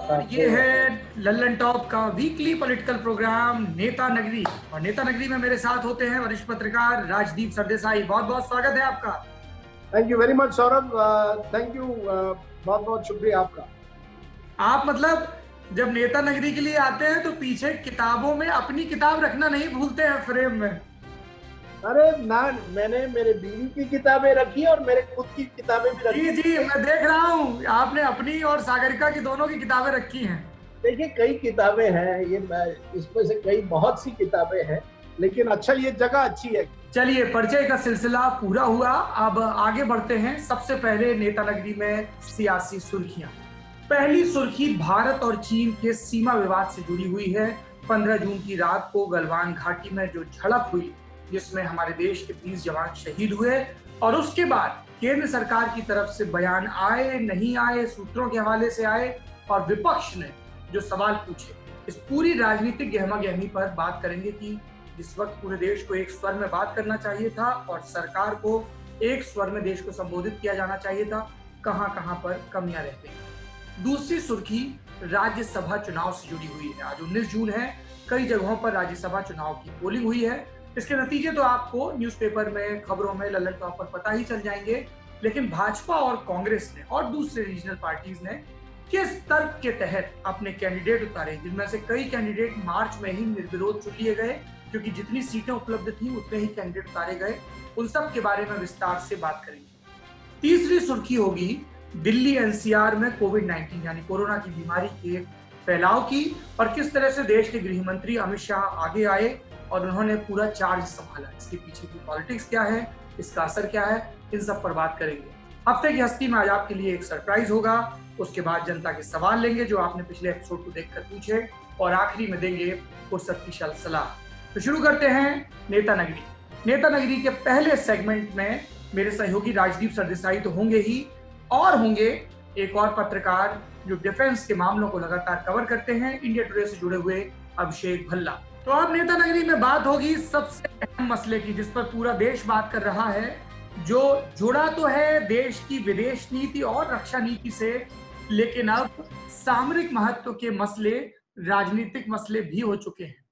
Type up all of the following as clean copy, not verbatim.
ये है लल्लन टॉप का वीकली पॉलिटिकल प्रोग्राम नेता नगरी। और नेता नगरी में मेरे साथ होते हैं वरिष्ठ पत्रकार राजदीप सरदेसाई। बहुत बहुत स्वागत है आपका। Thank you very much Saurabh, thank you, बहुत बहुत शुक्रिया आपका। आप मतलब जब नेता नगरी के लिए आते हैं तो पीछे किताबों में अपनी किताब रखना नहीं भूलते हैं फ्रेम में। अरे ना, मैंने मेरे बीवी की किताबें रखी और मेरे खुद की किताबें भी रखी। जी मैं देख रहा हूँ आपने अपनी और सागरिका की दोनों की किताबें रखी हैं। देखिए कई किताबें हैं, ये इसमें से कई बहुत सी किताबें हैं, लेकिन अच्छा ये जगह अच्छी है। चलिए परिचय का सिलसिला पूरा हुआ, अब आगे बढ़ते हैं। सबसे पहले नेता नगरी में सियासी सुर्खियां। पहली सुर्खी भारत और चीन के सीमा विवाद से जुड़ी हुई है। 15 जून की रात को गलवान घाटी में जो झड़प हुई जिसमें हमारे देश के 20 जवान शहीद हुए, और उसके बाद केंद्र सरकार की तरफ से बयान आए नहीं आए, सूत्रों के हवाले से आए, और विपक्ष ने जो सवाल पूछे, इस पूरी राजनीतिक गहमा गहमी पर बात करेंगे कि जिस वक्त पूरे देश को एक स्वर में बात करना चाहिए था और सरकार को एक स्वर में देश को संबोधित किया जाना चाहिए था, कहां कहां पर कमियां रहती हैं। दूसरी सुर्खी राज्यसभा चुनाव से जुड़ी हुई है। आज 19 जून है, कई जगहों पर राज्यसभा चुनाव की पोलिंग हुई है। इसके नतीजे तो आपको न्यूज़पेपर में, खबरों में, लल्लन टॉप पर पता ही चल जाएंगे, लेकिन भाजपा और कांग्रेस ने और दूसरे रीजनल पार्टीज ने किस तर्क के तहत अपने कैंडिडेट उतारे, जिनमें से कई कैंडिडेट मार्च में ही निर्विरोध चुन लिए गए क्योंकि जितनी सीटें उपलब्ध थी उतने ही कैंडिडेट उतारे गए। उन सब के बारे में विस्तार से बात करेंगे। तीसरी सुर्खी होगी दिल्ली एनसीआर में कोविड-19 यानी कोरोना की बीमारी के फैलाव की, और किस तरह से देश के गृह मंत्री अमित शाह आगे आए और उन्होंने पूरा चार्ज संभाला। इसके पीछे की पॉलिटिक्स क्या है, इसका असर क्या है, इन सब पर बात करेंगे। हफ्ते की हस्ती में आज आपके लिए एक सरप्राइज होगा, उसके बाद जनता के सवाल लेंगे जो आपने पिछले एपिसोड को देखकर पूछे, और आखिरी में देंगे फुर्सत की सलाह। तो शुरू करते हैं नेता नगरी। नेता नगरी के पहले सेगमेंट में मेरे सहयोगी राजदीप सरदेसाई तो होंगे ही, और होंगे एक और पत्रकार जो डिफेंस के मामलों को लगातार कवर करते हैं, इंडिया टुडे से जुड़े हुए अभिषेक भल्ला। तो अब नेता नगरी में बात होगी सबसे अहम मसले की, जिस पर पूरा देश बात कर रहा है, जो जुड़ा तो है देश की विदेश नीति और रक्षा नीति से, लेकिन अब सामरिक महत्व के मसले राजनीतिक मसले भी हो चुके हैं,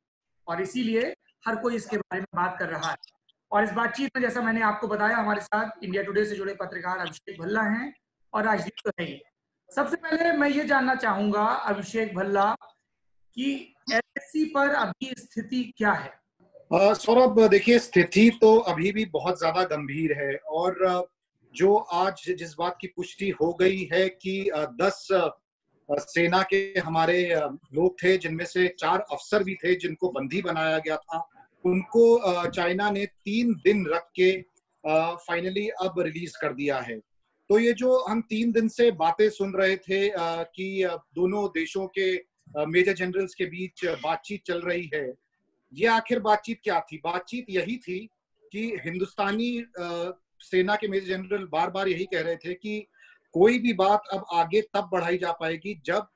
और इसीलिए हर कोई इसके बारे में बात कर रहा है। और इस बातचीत में, जैसा मैंने आपको बताया, हमारे साथ इंडिया टुडे से जुड़े पत्रकार अभिषेक भल्ला हैं और राजदीप तो है ही। सबसे पहले मैं ये जानना चाहूंगा अभिषेक भल्ला कि एलएसी पर अभी स्थिति क्या है? सौरभ देखिए, स्थिति तो अभी भी बहुत ज्यादा गंभीर है, और जो आज जिस बात की पुष्टि हो गई है कि 10 सेना के हमारे लोग थे, जिनमें से 4 अफसर भी थे जिनको बंदी बनाया गया था, उनको चाइना ने 3 दिन रख के फाइनली अब रिलीज कर दिया है। तो ये जो हम 3 दिन से बातें सुन रहे थे कि दोनों देशों के मेजर जनरल्स के बीच बातचीत चल रही है, ये आखिर बातचीत क्या थी? बातचीत यही थी कि हिंदुस्तानी सेना के मेजर जनरल बार बार यही कह रहे थे कि कोई भी बात अब आगे तब बढ़ाई जा पाएगी जब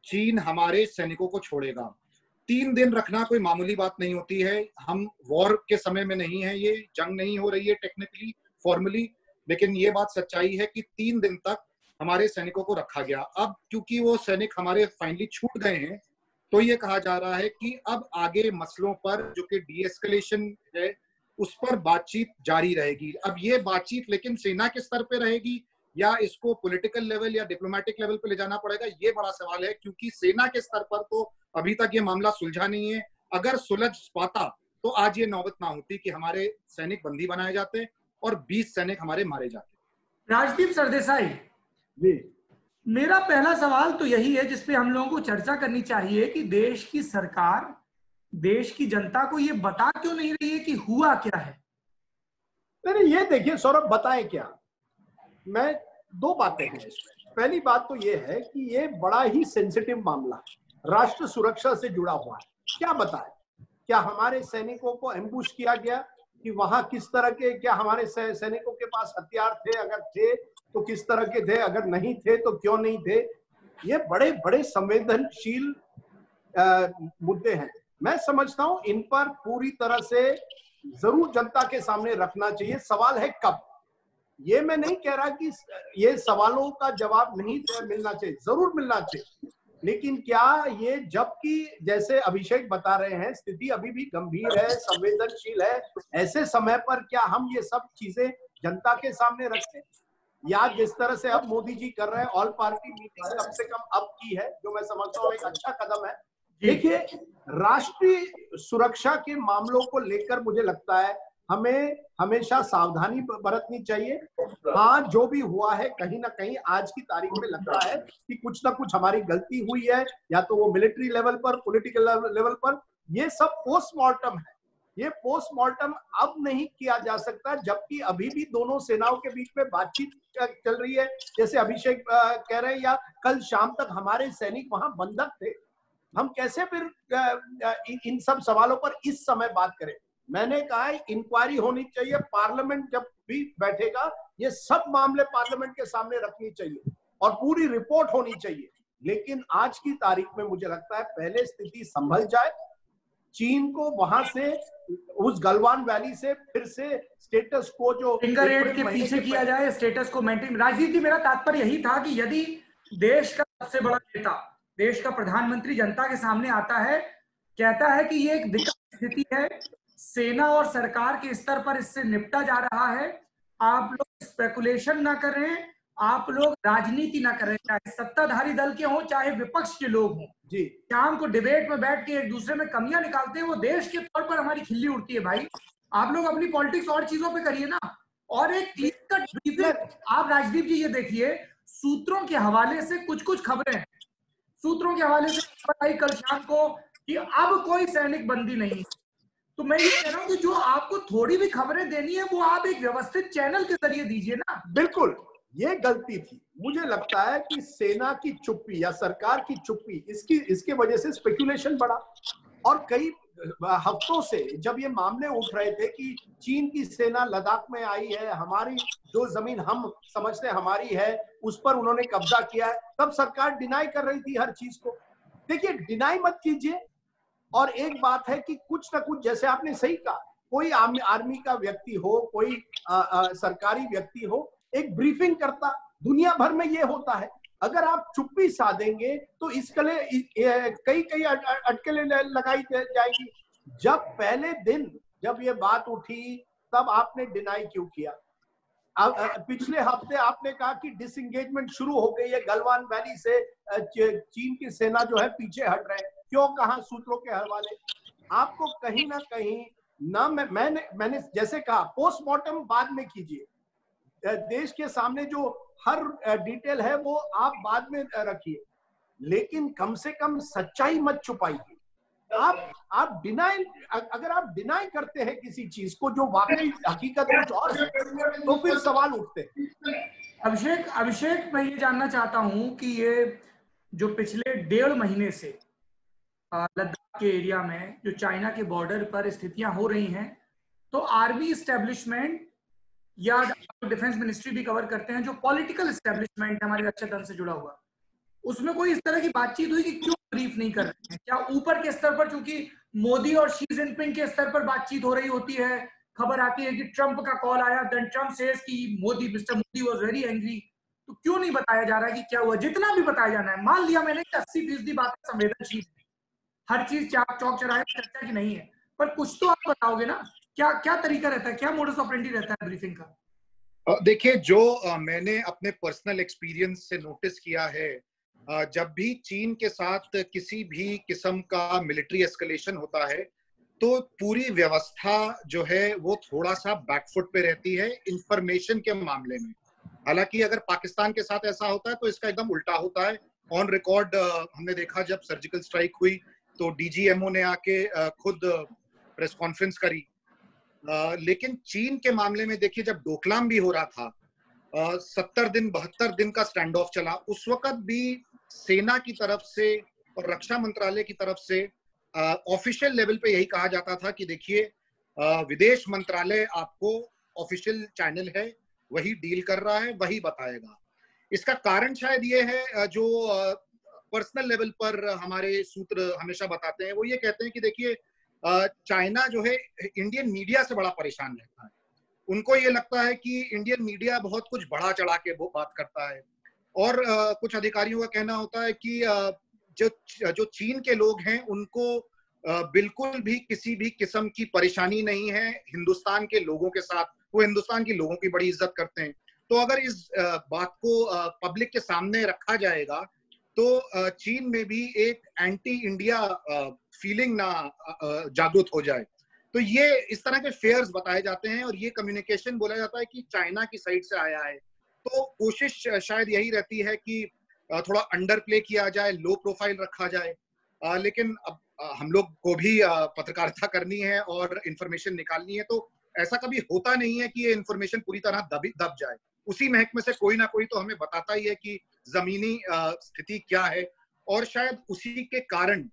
चीन हमारे सैनिकों को छोड़ेगा। 3 दिन रखना कोई मामूली बात नहीं होती है। हम वॉर के समय में नहीं है, ये जंग नहीं हो रही है टेक्निकली, फॉर्मली, लेकिन ये बात सच्चाई है कि 3 दिन तक हमारे सैनिकों को रखा गया। अब क्योंकि वो सैनिक हमारे फाइनली छूट गए हैं, तो ये कहा जा रहा है कि अब आगे मसलों पर, जो कि डीएस्केलेशन है, उस पर बातचीत जारी रहेगी। अब ये बातचीत लेकिन सेना के स्तर पे रहेगी या इसको पॉलिटिकल लेवल या डिप्लोमेटिक लेवल पे ले जाना पड़ेगा, ये बड़ा सवाल है, क्योंकि सेना के स्तर पर तो अभी तक ये मामला सुलझा नहीं है। अगर सुलझ पाता तो आज ये नौबत ना होती कि हमारे सैनिक बंदी बनाए जाते और 20 सैनिक हमारे मारे जाते। राजदीप सरदेसाई जी, मेरा पहला सवाल तो यही है जिसपे हम लोगों को चर्चा करनी चाहिए कि देश की सरकार देश की जनता को ये बता क्यों नहीं रही है कि हुआ क्या है? मैंने ये देखिए सौरभ, बताए क्या, मैं 2 बातें हैं इसमें। पहली बात तो ये है कि ये बड़ा ही सेंसिटिव मामला है, राष्ट्र सुरक्षा से जुड़ा हुआ है। क्या बताए, क्या हमारे सैनिकों को एम्बुश किया गया, कि वहां किस तरह के, क्या हमारे सैनिकों के पास हथियार थे, अगर थे तो किस तरह के थे, अगर नहीं थे तो क्यों नहीं थे? ये बड़े बड़े संवेदनशील मुद्दे हैं। मैं समझता हूं इन पर पूरी तरह से जरूर जनता के सामने रखना चाहिए। सवाल है कब। ये मैं नहीं कह रहा कि ये सवालों का जवाब नहीं मिलना चाहिए, जरूर मिलना चाहिए, लेकिन क्या ये, जबकि जैसे अभिषेक बता रहे हैं स्थिति अभी भी गंभीर है, संवेदनशील है, ऐसे समय पर क्या हम ये सब चीजें जनता के सामने रखें? या जिस तरह से अब मोदी जी कर रहे हैं, ऑल पार्टी मीटिंग कम से कम अब की है, जो मैं समझता हूँ एक अच्छा कदम है। देखिए, राष्ट्रीय सुरक्षा के मामलों को लेकर मुझे लगता है हमें हमेशा सावधानी बरतनी चाहिए। हाँ, जो भी हुआ है कहीं ना कहीं आज की तारीख में लगता है कि कुछ ना कुछ हमारी गलती हुई है, या तो वो मिलिट्री लेवल पर, पॉलिटिकल लेवल पर। ये सब पोस्टमार्टम है, ये पोस्टमार्टम अब नहीं किया जा सकता, जबकि अभी भी दोनों सेनाओं के बीच में बातचीत चल रही है। जैसे अभिषेक कह रहे हैं, या कल शाम तक हमारे सैनिक वहां बंधक थे, हम कैसे फिर इन सब सवालों पर इस समय बात करें? मैंने कहा है इंक्वायरी होनी चाहिए, पार्लियामेंट जब भी बैठेगा ये सब मामले पार्लियामेंट के सामने रखनी चाहिए और पूरी रिपोर्ट होनी चाहिए। लेकिन आज की तारीख में मुझे लगता है पहले स्थिति संभल जाए, चीन को वहां से, उस गलवान वैली से फिर से स्टेटस को जो फिंगर एट के पीछे किया जाए, स्टेटस को मेंटेन। राजनीति, मेरा तात्पर्य यही था कि यदि देश का सबसे बड़ा नेता, देश का प्रधानमंत्री जनता के सामने आता है, कहता है कि ये एक विकट स्थिति है, सेना और सरकार के स्तर पर इससे निपटा जा रहा है, आप लोग स्पेकुलेशन ना करें, आप लोग राजनीति ना करें, चाहे सत्ताधारी दल के हों चाहे विपक्ष के लोग हों जी, शाम को डिबेट में बैठ के एक दूसरे में कमियां निकालते हैं, वो देश के तौर पर हमारी खिल्ली उड़ती है। भाई, आप लोग अपनी पॉलिटिक्स और चीजों पे करिए ना। और एक क्लियर कट ब्रीफिंग, आप राजदीप जी ये देखिए, सूत्रों के हवाले से कुछ कुछ खबरें हैं, सूत्रों के हवाले से खबर आई कल शाम को कि अब कोई सैनिक बंदी नहीं। तो मैं ये कह रहा हूं कि जो आपको थोड़ी भी खबरें देनी है वो आप एक व्यवस्थित चैनल के जरिए दीजिए ना। बिल्कुल, ये गलती थी। मुझे लगता है कि सेना की चुप्पी या सरकार की चुप्पी, इसके वजह से स्पेकुलेशन बढ़ा। और कई हफ्तों से जब ये मामले उठ रहे थे कि चीन की सेना लद्दाख में आई है, हमारी जो जमीन हम समझते हमारी है उस पर उन्होंने कब्जा किया है, तब सरकार डिनाई कर रही थी हर चीज को। देखिए, डिनाई मत कीजिए। और एक बात है कि कुछ ना कुछ, जैसे आपने सही कहा, कोई आर्मी का व्यक्ति हो, कोई सरकारी व्यक्ति हो, एक ब्रीफिंग करता। दुनिया भर में ये होता है। अगर आप चुप्पी साधेंगे तो इसके लिए कई कई अटकलें लगाई जाएगी। जब पहले दिन जब ये बात उठी तब आपने डिनाई क्यों किया? पिछले हफ्ते आपने कहा कि डिसएंगेजमेंट शुरू हो गई है, गलवान वैली से चीन की सेना जो है पीछे हट रहे हैं। क्यों कहा? सूत्रों के हवाले। आपको कहीं ना कहीं ना, मैंने जैसे कहा, पोस्टमार्टम बाद में कीजिए, देश के सामने जो हर डिटेल है वो आप बाद में रखिए, लेकिन कम से कम सच्चाई मत छुपाइए। आप डिनाई, अगर आप डिनाई करते हैं किसी चीज को जो वाकई हकीकत कुछ और है, तो फिर सवाल उठते हैं। अभिषेक मैं ये जानना चाहता हूं कि ये जो पिछले 1.5 महीने से लद्दाख के एरिया में जो चाइना के बॉर्डर पर स्थितियां हो रही हैं, तो आर्मी इस्टेब्लिशमेंट या डिफेंस मिनिस्ट्री भी कवर करते हैं, जो पॉलिटिकल इस्टेब्लिशमेंट हमारे अच्छे ढंग से जुड़ा हुआ, उसमें कोई इस तरह की बातचीत हुई कि क्यों ब्रीफ नहीं कर रहे हैं? क्या ऊपर के स्तर पर, चूंकि मोदी और शी जिनपिंग के स्तर पर बातचीत हो रही होती है, खबर आती है कि ट्रंप का कॉल आया, देन ट्रंप सेज कि mister Modi was very angry, तो क्यों नहीं बताया जा रहा है कि क्या हुआ? जितना भी बताया जाना है, मान लिया मैंने कि 80% बातें संवेदनशील है, हर चीज चौक चौराहे पर चर्चा की नहीं है, पर कुछ तो आप बताओगे ना, क्या क्या तरीका रहता है, क्या मोडस ऑपरेंडी रहता है ब्रीफिंग का? देखिए, जो मैंने अपने पर्सनल एक्सपीरियंस से नोटिस किया है, जब भी चीन के साथ किसी भी किस्म का मिलिट्री एस्केलेशन होता है तो पूरी व्यवस्था जो है वो थोड़ा सा बैकफुट पे रहती है इंफॉर्मेशन के मामले में। हालांकि अगर पाकिस्तान के साथ ऐसा होता है तो इसका एकदम उल्टा होता है। ऑन रिकॉर्ड हमने देखा, जब सर्जिकल स्ट्राइक हुई तो डीजीएमओ ने आके खुद प्रेस कॉन्फ्रेंस करी। लेकिन चीन के मामले में देखिए, जब डोकलाम भी हो रहा था, 70 दिन 72 दिन का स्टैंड ऑफ चला, उस वक्त भी सेना की तरफ से और रक्षा मंत्रालय की तरफ से ऑफिशियल लेवल पे यही कहा जाता था कि देखिए, विदेश मंत्रालय आपको ऑफिशियल चैनल है, वही डील कर रहा है, वही बताएगा। इसका कारण शायद ये है, जो पर्सनल लेवल पर हमारे सूत्र हमेशा बताते हैं, वो ये कहते हैं कि देखिए, चाइना जो है इंडियन मीडिया से बड़ा परेशान रहता है। उनको ये लगता है कि इंडियन मीडिया बहुत कुछ बढ़ा चढ़ा के वो बात करता है, और कुछ अधिकारियों का कहना होता है कि जो चीन के लोग हैं उनको बिल्कुल भी किसी भी किस्म की परेशानी नहीं है हिंदुस्तान के लोगों के साथ। वो हिंदुस्तान के लोगों की बड़ी इज्जत करते हैं। तो अगर इस बात को पब्लिक के सामने रखा जाएगा तो चीन में भी एक एंटी इंडिया फीलिंग ना जागृत हो जाए। तो ये इस तरह के फेयर्स बताए जाते हैं और ये कम्युनिकेशन बोला जाता है कि चाइना की साइड से आया है। तो कोशिश शायद यही रहती है कि थोड़ा अंडर प्ले किया जाए, लो प्रोफाइल रखा जाए। लेकिन अब हम लोग को भी पत्रकारिता करनी है और इंफॉर्मेशन निकालनी है, तो ऐसा कभी होता नहीं है कि ये इंफॉर्मेशन पूरी तरह दब जाए। उसी महकमे से कोई ना कोई तो हमें बताता ही है कि जमीनी स्थिति क्या है, और शायद उसी के कारण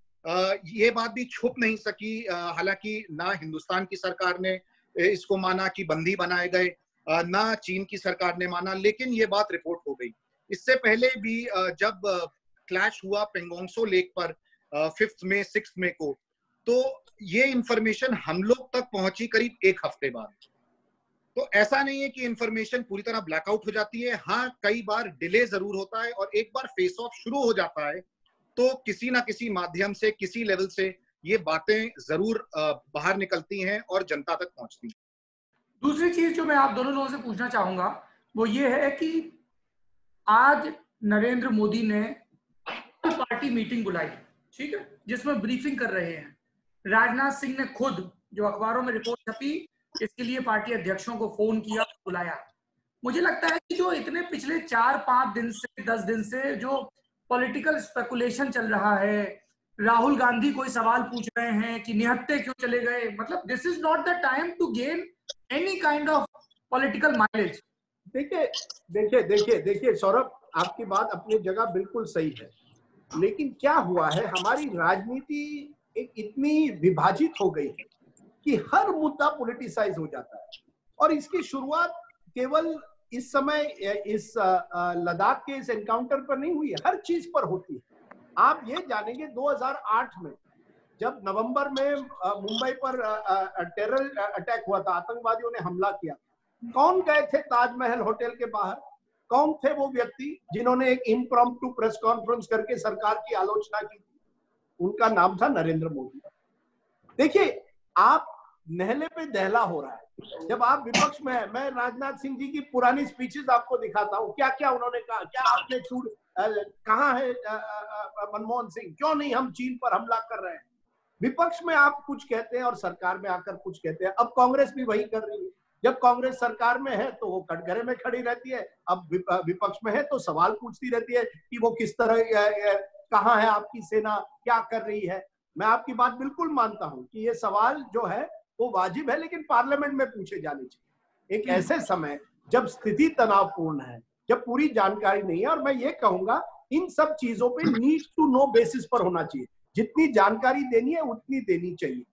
ये बात भी छुप नहीं सकी। हालांकि ना हिंदुस्तान की सरकार ने इसको माना कि बंदी बनाए गए, ना चीन की सरकार ने माना, लेकिन ये बात रिपोर्ट हो गई। इससे पहले भी जब क्लैश हुआ पेंगोंगसो लेक पर 5 मई 6 मई को, तो ये इंफॉर्मेशन हम लोग तक पहुंची करीब 1 हफ्ते बाद। तो ऐसा नहीं है कि इंफॉर्मेशन पूरी तरह ब्लैकआउट हो जाती है। हाँ, कई बार डिले जरूर होता है, और एक बार फेस ऑफ शुरू हो जाता है तो किसी ना किसी माध्यम से, किसी लेवल से ये बातें जरूर बाहर निकलती हैं और जनता तक पहुंचती हैं। दूसरी चीज जो मैं आप दोनों लोगों से पूछना चाहूंगा वो ये है कि आज नरेंद्र मोदी ने पार्टी मीटिंग बुलाई, ठीक है, जिसमें ब्रीफिंग कर रहे हैं। राजनाथ सिंह ने खुद, जो अखबारों में रिपोर्ट छपी, इसके लिए पार्टी अध्यक्षों को फोन किया, बुलाया। मुझे लगता है कि जो इतने पिछले 4-5 दिन से 10 दिन से जो पॉलिटिकल स्पेकुलेशन चल रहा है, राहुल गांधी कोई सवाल पूछ रहे हैं कि निहत्थे क्यों चले गए, मतलब this is not the time to gain any kind of political mileage. देखिए देखिए देखिए देखिए सौरभ, आपकी बात अपनी जगह बिल्कुल सही है, लेकिन क्या हुआ है, हमारी राजनीति एक इतनी विभाजित हो गई है कि हर मुद्दा पॉलिटिसाइज हो जाता है। और इसकी शुरुआत केवल इस समय इस लद्दाख के इस एनकाउंटर पर नहीं हुई है, हर चीज पर होती है। आप ये जानेंगे 2008 में जब नवंबर में मुंबई पर टेरर अटैक हुआ था, आतंकवादियों ने हमला किया, कौन गए थे ताजमहल होटल के बाहर? कौन थे वो व्यक्ति जिन्होंने एक इम्प्रॉम्प्टू प्रेस कॉन्फ्रेंस करके सरकार की आलोचना की? उनका नाम था नरेंद्र मोदी। देखिए, आप नहले पे दहला हो रहा है। जब आप विपक्ष में है, मैं राजनाथ सिंह जी की पुरानी स्पीचेस आपको दिखाता हूँ, क्या क्या उन्होंने कहा, क्या आपने छूट, कहाँ है मनमोहन सिंह, क्यों नहीं हम चीन पर हमला कर रहे हैं। विपक्ष में आप कुछ कहते हैं और सरकार में आकर कुछ कहते हैं। अब कांग्रेस भी वही कर रही है। जब कांग्रेस सरकार में है तो वो कटघरे में खड़ी रहती है, अब विपक्ष में है तो सवाल पूछती रहती है कि वो किस तरह, कहाँ है आपकी सेना, क्या कर रही है। मैं आपकी बात बिल्कुल मानता हूं कि ये सवाल जो है वो वाजिब है, लेकिन पार्लियामेंट में पूछे जाने चाहिए एक ऐसे समय जब स्थिति तनावपूर्ण है, जब पूरी जानकारी नहीं है। और मैं ये कहूंगा, इन सब चीजों पे नीड टू नो बेसिस पर होना चाहिए। जितनी जानकारी देनी है उतनी देनी चाहिए,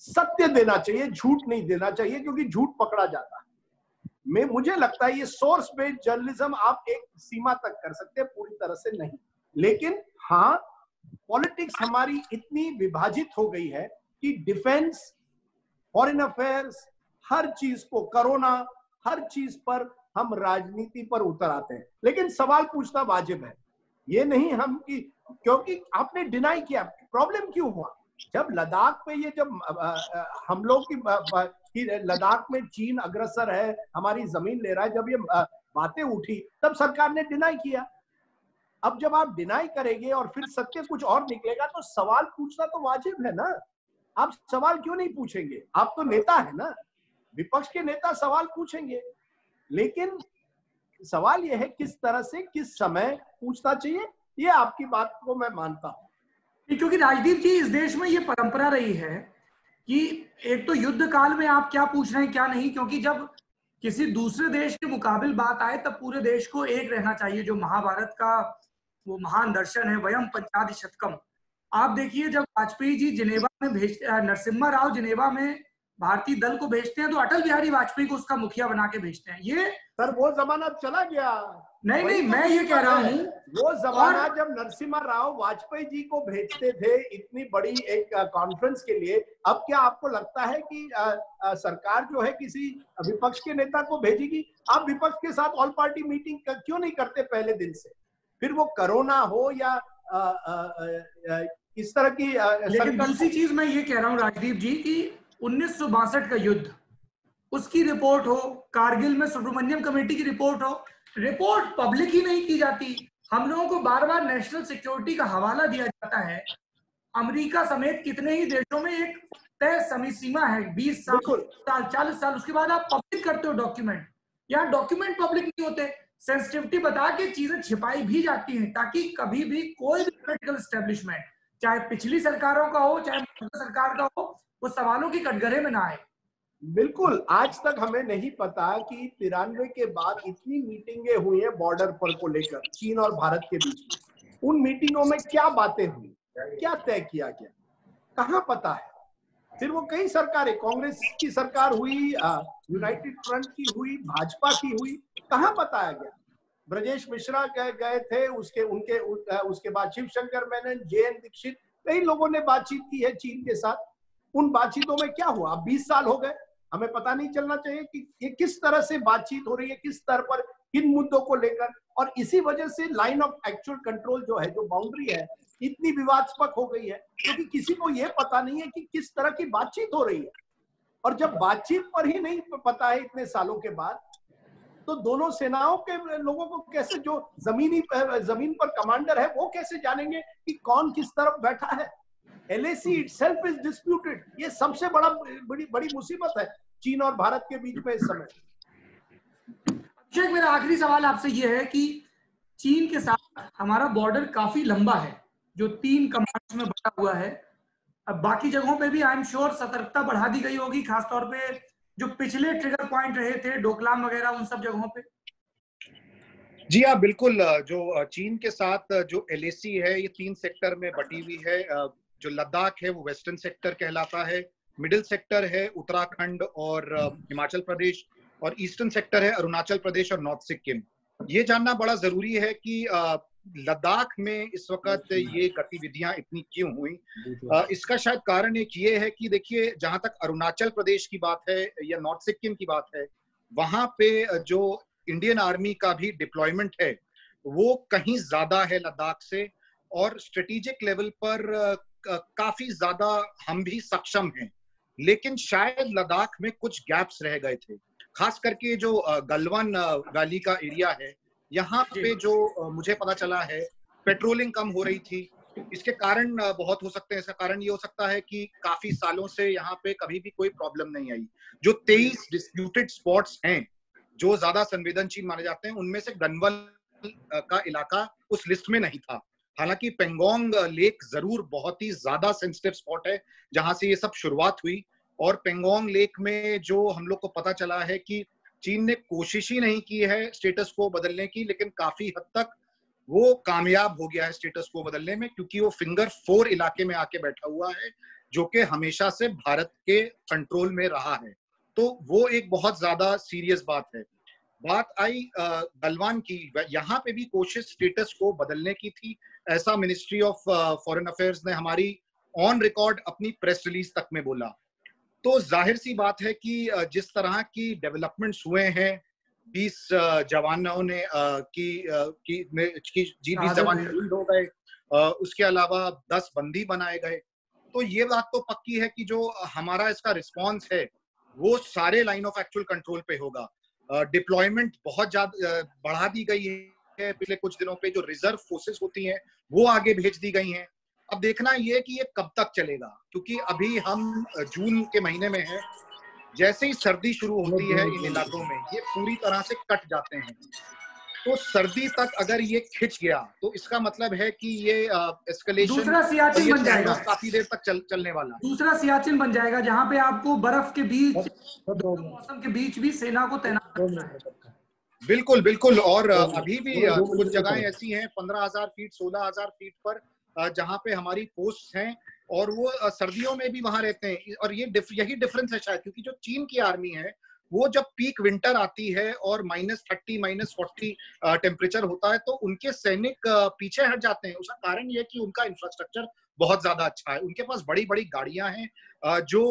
सत्य देना चाहिए, झूठ नहीं देना चाहिए, क्योंकि झूठ पकड़ा जाता है। मुझे लगता है ये सोर्स बेस्ड जर्नलिज्म आप एक सीमा तक कर सकते हैं, पूरी तरह से नहीं। लेकिन हाँ, पॉलिटिक्स हमारी इतनी विभाजित हो गई है कि डिफेंस, फॉरेन अफेयर्स, हर चीज को, कोरोना, हर चीज पर हम राजनीति पर उतर आते हैं। लेकिन सवाल पूछना वाजिब है, ये नहीं हम कि क्योंकि आपने डिनाई किया। प्रॉब्लम क्यों हुआ? जब लद्दाख पे ये जब हम लोग की लद्दाख में चीन अग्रसर है, हमारी जमीन ले रहा है, जब ये बातें उठी तब सरकार ने डिनाई किया। अब जब आप डिनाई करेंगे और फिर सत्य कुछ और निकलेगा तो सवाल पूछना तो वाजिब है ना। आप सवाल क्यों नहीं पूछेंगे? आप तो नेता है ना, विपक्ष के नेता सवाल पूछेंगे। लेकिन सवाल यह है किस तरह से, किस समय पूछना चाहिए, ये आपकी बात को मैं मानता हूं। क्योंकि राजदीप जी, इस देश में ये परंपरा रही है कि एक तो युद्ध काल में आप क्या पूछ रहे हैं क्या नहीं, क्योंकि जब किसी दूसरे देश के मुकाबिल बात आए तब पूरे देश को एक रहना चाहिए। जो महाभारत का वो महान दर्शन है, वयम पंचादि शतकम। आप देखिए, जब वाजपेयी जी जिनेवा में नरसिम्हा राव जिनेवा में भारतीय दल को भेजते हैं तो अटल बिहारी वाजपेयी को उसका मुखिया बना के भेजते हैं। ये सर वो जमाना चला गया। नहीं, मैं ये कह रहा हूँ, वो जमाना जब नरसिम्हा राव वाजपेयी जी को भेजते थे इतनी बड़ी एक कॉन्फ्रेंस के लिए। अब क्या आपको लगता है कि सरकार जो है किसी विपक्ष के नेता को भेजेगी? आप विपक्ष के साथ ऑल पार्टी मीटिंग क्यों नहीं करते पहले दिन से? फिर वो कोरोना हो या इस तरह की लेकिन दूसरी चीज मैं ये कह रहा हूँ राजदीप जी कि 1962 का युद्ध, उसकी रिपोर्ट हो, कारगिल में सुब्रमण्यम कमेटी की रिपोर्ट हो, रिपोर्ट पब्लिक ही नहीं की जाती। हम लोगों को बार बार नेशनल सिक्योरिटी का हवाला दिया जाता है। अमेरिका समेत कितने ही देशों में एक तय समय सीमा है, 20 साल, 40 साल, उसके बाद आप पब्लिक करते हो डॉक्यूमेंट। यहाँ डॉक्यूमेंट पब्लिक नहीं होते, सेंसिटिविटी बता के चीजें छिपाई भी जाती हैं ताकि कभी भी कोई भी पॉलिटिकल एस्टेब्लिशमेंट, चाहे पिछली सरकारों का हो चाहे मौजूदा सरकार का हो, वो सवालों की कटघरे में ना आए। बिल्कुल, आज तक हमें नहीं पता कि 93 के बाद इतनी मीटिंगें हुई हैं बॉर्डर पर को लेकर चीन और भारत के बीच में, उन मीटिंगों में क्या बातें हुई, क्या तय किया गया, कहाँ पता है। फिर वो कई सरकारें, कांग्रेस की सरकार हुई, यूनाइटेड फ्रंट की हुई, भाजपा की हुई, कहाँ बताया गया। ब्रजेश मिश्रा गए थे, उसके बाद शिव शंकर मेनन, जे.एन. दीक्षित, कई लोगों ने बातचीत की है चीन के साथ। उन बातचीतों में क्या हुआ? अब 20 साल हो गए, हमें पता नहीं चलना चाहिए कि ये किस तरह से बातचीत हो रही है, किस स्तर पर, किन मुद्दों को लेकर। और इसी वजह से लाइन ऑफ एक्चुअल कंट्रोल जो है, जो बाउंड्री है, इतनी विवादास्पद हो गई है, क्योंकि किसी को यह पता नहीं है कि किस तरह की बातचीत हो रही है। और जब बातचीत पर ही नहीं पता है इतने सालों के बाद, तो दोनों सेनाओं के लोगों को कैसे, जो जमीन पर कमांडर है, वो कैसे जानेंगे कि कौन किस तरफ बैठा है। LAC itself is disputed। ये सबसे बड़ी मुसीबत है चीन और भारत के बीच में इस समय। अभिषेक, मेरा आखिरी सवाल आपसे ये है कि चीन के साथ हमारा बॉर्डर काफी लंबा है, जो 3 कमांड्स में बटा हुआ है। अब बाकी जगहों पे भी आई एम श्योर सतर्कता बढ़ा दी गई होगी, खासतौर पे जो पिछले ट्रिगर पॉइंट रहे थे, डोकलाम वगैरह, उन सब जगहों पे। जी हाँ, बिल्कुल। जो चीन के साथ जो LAC है, ये 3 सेक्टर में बटी हुई है। जो लद्दाख है वो वेस्टर्न सेक्टर कहलाता है, मिडिल सेक्टर है उत्तराखंड और हिमाचल प्रदेश, और ईस्टर्न सेक्टर है अरुणाचल प्रदेश और नॉर्थ सिक्किम। ये जानना बड़ा जरूरी है कि लद्दाख में इस वक्त ये गतिविधियां इतनी क्यों हुई। इसका शायद कारण एक ये है कि देखिए, जहां तक अरुणाचल प्रदेश की बात है या नॉर्थ सिक्किम की बात है, वहां पे जो इंडियन आर्मी का भी डिप्लॉयमेंट है वो कहीं ज्यादा है लद्दाख से, और स्ट्रेटेजिक लेवल पर काफी ज्यादा हम भी सक्षम हैं। लेकिन शायद लद्दाख में कुछ गैप्स रह गए थे, खास करके जो गलवान वैली का एरिया है, यहाँ पे जो मुझे पता चला है पेट्रोलिंग कम हो रही थी। इसके कारण बहुत हो सकते हैं। इसका कारण ये हो सकता है कि काफी सालों से यहाँ पे कभी भी कोई प्रॉब्लम नहीं आई। जो 23 डिस्प्यूटेड स्पॉट्स हैं जो ज्यादा संवेदनशील माने जाते हैं, उनमें से गनवल का इलाका उस लिस्ट में नहीं था। हालांकि पेंगोंग लेक जरूर बहुत ही ज्यादा सेंसिटिव स्पॉट है जहां से ये सब शुरुआत हुई। और पेंगोंग लेक में जो हम लोग को पता चला है कि चीन ने कोशिश ही नहीं की है स्टेटस को बदलने की, लेकिन काफी हद तक वो कामयाब हो गया है स्टेटस को बदलने में, क्योंकि वो फिंगर 4 इलाके में आके बैठा हुआ है जो कि हमेशा से भारत के कंट्रोल में रहा है। तो वो एक बहुत ज्यादा सीरियस बात है। बात आई गलवान की, यहाँ पे भी कोशिश स्टेटस को बदलने की थी। ऐसा मिनिस्ट्री ऑफ फॉरेन अफेयर्स ने हमारी ऑन रिकॉर्ड अपनी प्रेस रिलीज तक में बोला। तो जाहिर सी बात है कि जिस तरह की डेवलपमेंट्स हुए हैं, 20 जवानों ने की 20 जवान शहीद हो गए, उसके अलावा 10 बंदी बनाए गए। तो ये बात तो पक्की है कि जो हमारा इसका रिस्पॉन्स है वो सारे लाइन ऑफ एक्चुअल कंट्रोल पे होगा। डिप्लॉयमेंट बहुत ज्यादा बढ़ा दी गई है पिछले कुछ दिनों पे। जो रिजर्व फोर्सेस होती हैं वो आगे भेज दी गई हैं। अब देखना ये कि ये कब तक चलेगा, क्योंकि अभी हम जून के महीने में हैं। जैसे ही सर्दी शुरू होती है इन इलाकों में ये पूरी तरह से कट जाते हैं। तो सर्दी तक अगर ये खिंच गया तो इसका मतलब है कि ये एस्केलेशन, दूसरा सियाचिन बन जाएगा, काफी देर तक चलने वाला। दूसरा सियाचिन बन जाएगा जहां पे आपको बर्फ के बीच, मौसम के बीच भी सेना को तैनात करना है। बिल्कुल बिल्कुल। और अभी भी कुछ जगहें ऐसी हैं 15,000 फीट 16,000 फीट पर जहां पे हमारी पोस्ट हैं, और वो सर्दियों में भी वहां रहते हैं। और यही डिफरेंस है शायद, क्योंकि जो चीन की आर्मी है वो जब पीक विंटर आती है और -30 -40 टेम्परेचर होता है तो उनके सैनिक पीछे हट जाते हैं। उसका कारण ये है कि उनका इंफ्रास्ट्रक्चर बहुत ज्यादा अच्छा है। उनके पास बड़ी बड़ी गाड़ियां हैं जो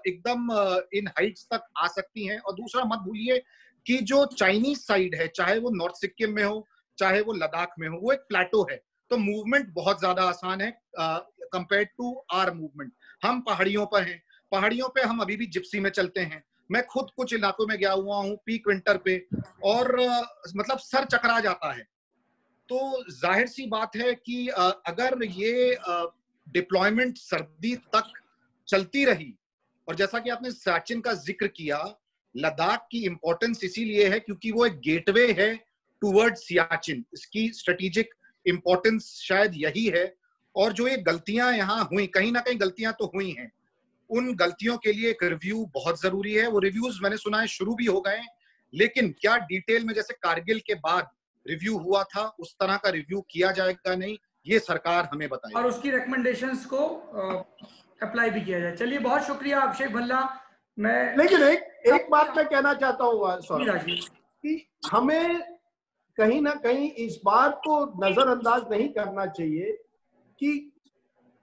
एकदम इन हाइट्स तक आ सकती हैं। और दूसरा मत भूलिए कि जो चाइनीज साइड है, चाहे वो नॉर्थ सिक्किम में हो चाहे वो लद्दाख में हो, वो एक प्लेटो है। तो मूवमेंट बहुत ज्यादा आसान है कंपेयर टू आर मूवमेंट। हम पहाड़ियों पर हैं, पहाड़ियों पे हम अभी भी जिप्सी में चलते हैं। मैं खुद कुछ इलाकों में गया हुआ हूँ पीक विंटर पे, और मतलब सर चकरा जाता है। तो जाहिर सी बात है कि अगर ये डिप्लॉयमेंट सर्दी तक चलती रही, और जैसा कि आपने सियाचिन का जिक्र किया, लद्दाख की इंपॉर्टेंस इसीलिए है क्योंकि वो एक गेटवे है टुवर्ड सियाचिन। इसकी स्ट्रेटेजिक इंपॉर्टेंस शायद यही है। और जो ये गलतियां यहाँ हुई, कहीं ना कहीं गलतियां तो हुई हैं, उन गलतियों के लिए एक रिव्यू बहुत जरूरी है। वो रिव्यूज मैंने सुना है शुरू भी हो गए, लेकिन क्या डिटेल में जैसे कारगिल के बाद रिव्यू हुआ था उस तरह का रिव्यू किया जाएगा नहीं, ये सरकार हमें बताएगी और उसकी रिकमेंडेशंस को अप्लाई भी किया जाए। चलिए, बहुत शुक्रिया अभिषेक भल्ला। मैं लेकिन एक बात मैं कहना चाहता हूँ सौरभ, कि हमें कहीं ना कहीं इस बात को नजरअंदाज नहीं करना चाहिए कि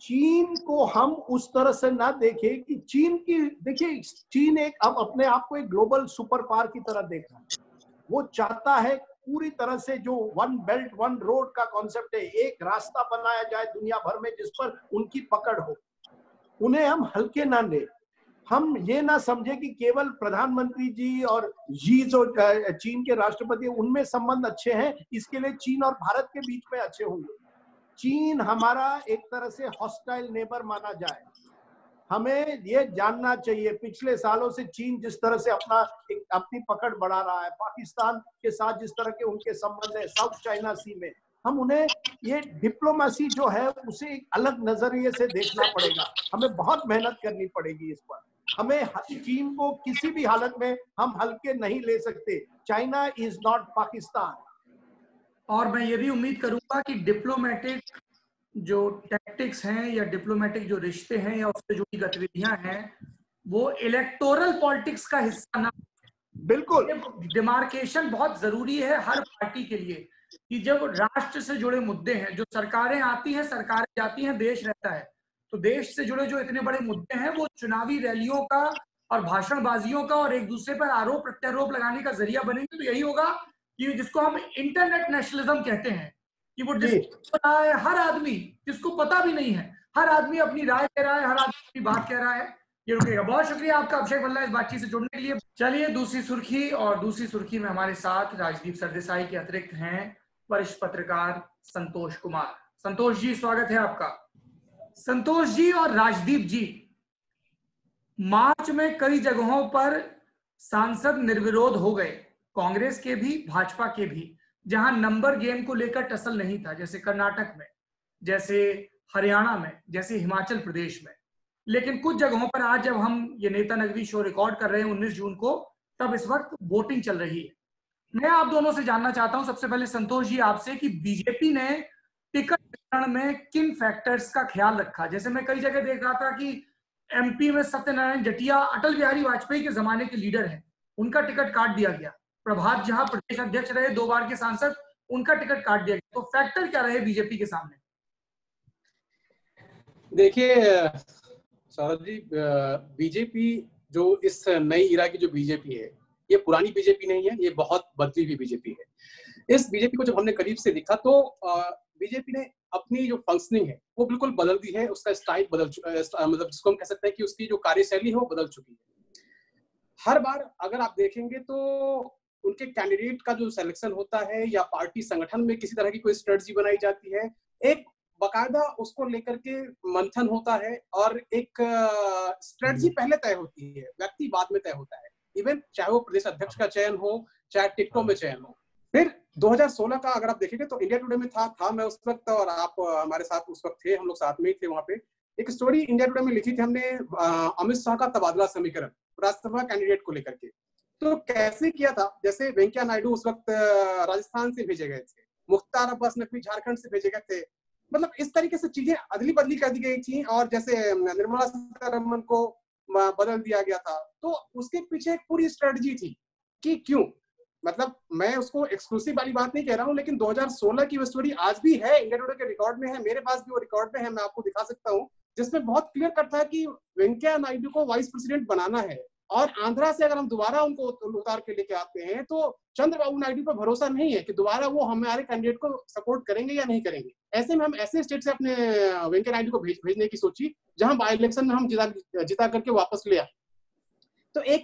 चीन को हम उस तरह से ना देखें कि चीन की, देखिए चीन एक अब अपने आप को एक ग्लोबल सुपर पावर की तरह देख रहा है। वो चाहता है पूरी तरह से जो वन बेल्ट वन रोड का कॉन्सेप्ट है, एक रास्ता बनाया जाए दुनिया भर में जिस पर उनकी पकड़ हो। उन्हें हम हल्के ना ले। हम ये ना समझे कि केवल प्रधानमंत्री जी और जी जो चीन के राष्ट्रपति उनमें संबंध अच्छे हैं, इसके लिए चीन और भारत के बीच में अच्छे होंगे। चीन हमारा एक तरह से हॉस्टाइल नेबर माना जाए। हमें ये जानना चाहिए पिछले सालों से चीन जिस तरह से अपनी पकड़ बढ़ा रहा है, पाकिस्तान के साथ जिस तरह के उनके संबंध है साउथ चाइना सी में, हम उन्हें ये डिप्लोमेसी जो है उसे एक अलग नजरिए से देखना पड़ेगा। हमें बहुत मेहनत करनी पड़ेगी इस पर। हमें चीन को किसी भी हालत में हम हल्के नहीं ले सकते। China is not Pakistan. और मैं ये भी उम्मीद करूंगा कि डिप्लोमेटिक जो टैक्टिक्स हैं या डिप्लोमेटिक जो रिश्ते हैं या उससे जुड़ी गतिविधियां हैं वो इलेक्टोरल पॉलिटिक्स का हिस्सा ना। बिल्कुल, डिमार्केशन बहुत जरूरी है हर पार्टी के लिए कि जब राष्ट्र से जुड़े मुद्दे हैं, जो सरकारें आती हैं सरकारें जाती हैं, देश रहता है, तो देश से जुड़े जो इतने बड़े मुद्दे हैं वो चुनावी रैलियों का और भाषणबाजियों का और एक दूसरे पर आरोप प्रत्यारोप लगाने का जरिया बनेंगे। तो यही होगा कि जिसको हम इंटरनेट नेशनलिज्म कहते हैं, कि वो रहा है हर आदमी, जिसको पता भी नहीं है, हर आदमी अपनी राय कह रहा है, हर आदमी अपनी बात कह रहा है। ये रुकेगा। बहुत शुक्रिया आपका अभिषेक भल्ला इस बातचीत से जुड़ने के लिए। चलिए दूसरी सुर्खी, और दूसरी सुर्खी में हमारे साथ राजदीप सरदेसाई के अतिरिक्त हैं वरिष्ठ पत्रकार संतोष कुमार। संतोष जी, स्वागत है आपका। संतोष जी और राजदीप जी, मार्च में कई जगहों पर सांसद निर्विरोध हो गए, कांग्रेस के भी भाजपा के भी, जहां नंबर गेम को लेकर टसल नहीं था, जैसे कर्नाटक में, जैसे हरियाणा में, जैसे हिमाचल प्रदेश में। लेकिन कुछ जगहों पर आज जब हम ये नेता नगरी शो रिकॉर्ड कर रहे हैं 19 जून को, तब इस वक्त वोटिंग चल रही है। मैं आप दोनों से जानना चाहता हूं, सबसे पहले संतोष जी आपसे, कि बीजेपी ने टिकट वितरण में किन फैक्टर्स का ख्याल रखा। जैसे मैं कई जगह देख रहा था कि एमपी में सत्यनारायण जटिया अटल बिहारी वाजपेयी के जमाने के लीडर हैं, उनका टिकट काट दिया गया। प्रभात झा प्रदेश अध्यक्ष रहे, 2 बार के सांसद, उनका टिकट काट दिया गया। तो फैक्टर क्या रहे बीजेपी के सामने? देखिए सौरभ जी, बीजेपी जो इस नई इरा की जो बीजेपी है, ये पुरानी बीजेपी नहीं है, ये बहुत बदली हुई बीजेपी है। इस बीजेपी को जब हमने करीब से देखा तो बीजेपी ने अपनी जो फंक्शनिंग है वो बिल्कुल बदल दी है। उसका स्टाइल बदल मतलब जिसको हम कह सकते हैं कि उसकी जो कार्यशैली है वो बदल चुकी है। हर बार अगर आप देखेंगे तो उनके कैंडिडेट का जो सिलेक्शन होता है या पार्टी संगठन में किसी तरह की कोई स्ट्रेटजी बनाई जाती है, एक बाकायदा उसको लेकर के मंथन होता है और एक स्ट्रेटजी पहले तय होती है, व्यक्ति बाद में तय होता है। इवन चाहे वो प्रदेश अध्यक्ष का चयन हो, चाहे टिकटों में चयन हो। फिर 2016 का अगर आप देखेंगे तो इंडिया टुडे में था मैं उस वक्त, और आप हमारे साथ उस वक्त थे, हम लोग साथ में ही थे। वहां पे एक स्टोरी इंडिया टुडे में लिखी थी हमने, अमित शाह का तबादला समीकरण राज्यसभा कैंडिडेट को लेकर के। तो कैसे किया था, जैसे वेंकैया नायडू उस वक्त राजस्थान से भेजे गए थे, मुख्तार अब्बास नकवी झारखंड से भेजे गए थे, मतलब इस तरीके से चीजें अदली बदली कर दी गई थी। और जैसे निर्मला सीतारमण को बदल दिया गया था, तो उसके पीछे एक पूरी स्ट्रेटजी थी कि क्यों, मतलब मैं उसको एक्सक्लूसिव वाली बात नहीं कह रहा हूं, लेकिन 2016 की वो स्टोरी आज भी है, इंडिया टुडे के रिकॉर्ड में है, मेरे पास भी वो रिकॉर्ड में है, मैं आपको दिखा सकता हूं, जिसमें बहुत क्लियर कट था कि वेंकैया नायडू को वाइस प्रेसिडेंट बनाना है। और आंध्रा से अगर हम दोबारा उनको उतार के लेके आते हैं तो चंद्रबाबू नायडू पर भरोसा नहीं है कि दोबारा वो हमारे कैंडिडेट को सपोर्ट करेंगे या नहीं करेंगे। ऐसे में हम ऐसे स्टेट से अपने वेंकैया नायडू को भेजने की सोची जहां बाई इलेक्शन में हम जिता करके वापस ले आए। तो एक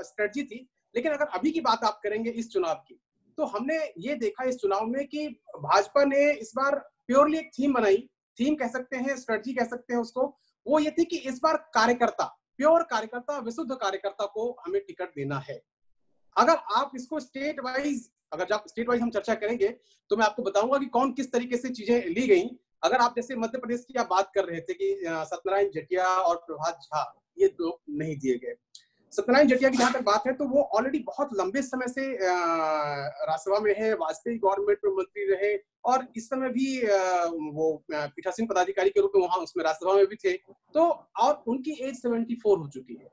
स्ट्रेटजी थी। लेकिन अगर अभी की बात आप करेंगे इस चुनाव की, तो हमने ये देखा इस चुनाव में कि भाजपा ने इस बार प्योरली एक थीम बनाई, थीम कह सकते हैं, स्ट्रेटजी कह सकते हैं उसको। वो ये थी कि इस बार कार्यकर्ता, प्योर कार्यकर्ता, विशुद्ध कार्यकर्ता को हमें टिकट देना है। अगर आप इसको स्टेट वाइज हम चर्चा करेंगे तो मैं आपको बताऊंगा कि कौन किस तरीके से चीजें ली गई। अगर आप जैसे मध्य प्रदेश की आप बात कर रहे थे कि सत्यनारायण जटिया और प्रभात झा ये दो नहीं दिए गए। सत्यनारायण जटिया की जहां तक बात है तो वो ऑलरेडी बहुत लंबे समय से राज्यसभा में है, वाजपेयी गवर्नमेंट में मंत्री रहे और इस समय भी वो पीठासीन पदाधिकारी के रूप में वहां उसमें राज्यसभा में भी थे। तो और उनकी एज 74 हो चुकी है,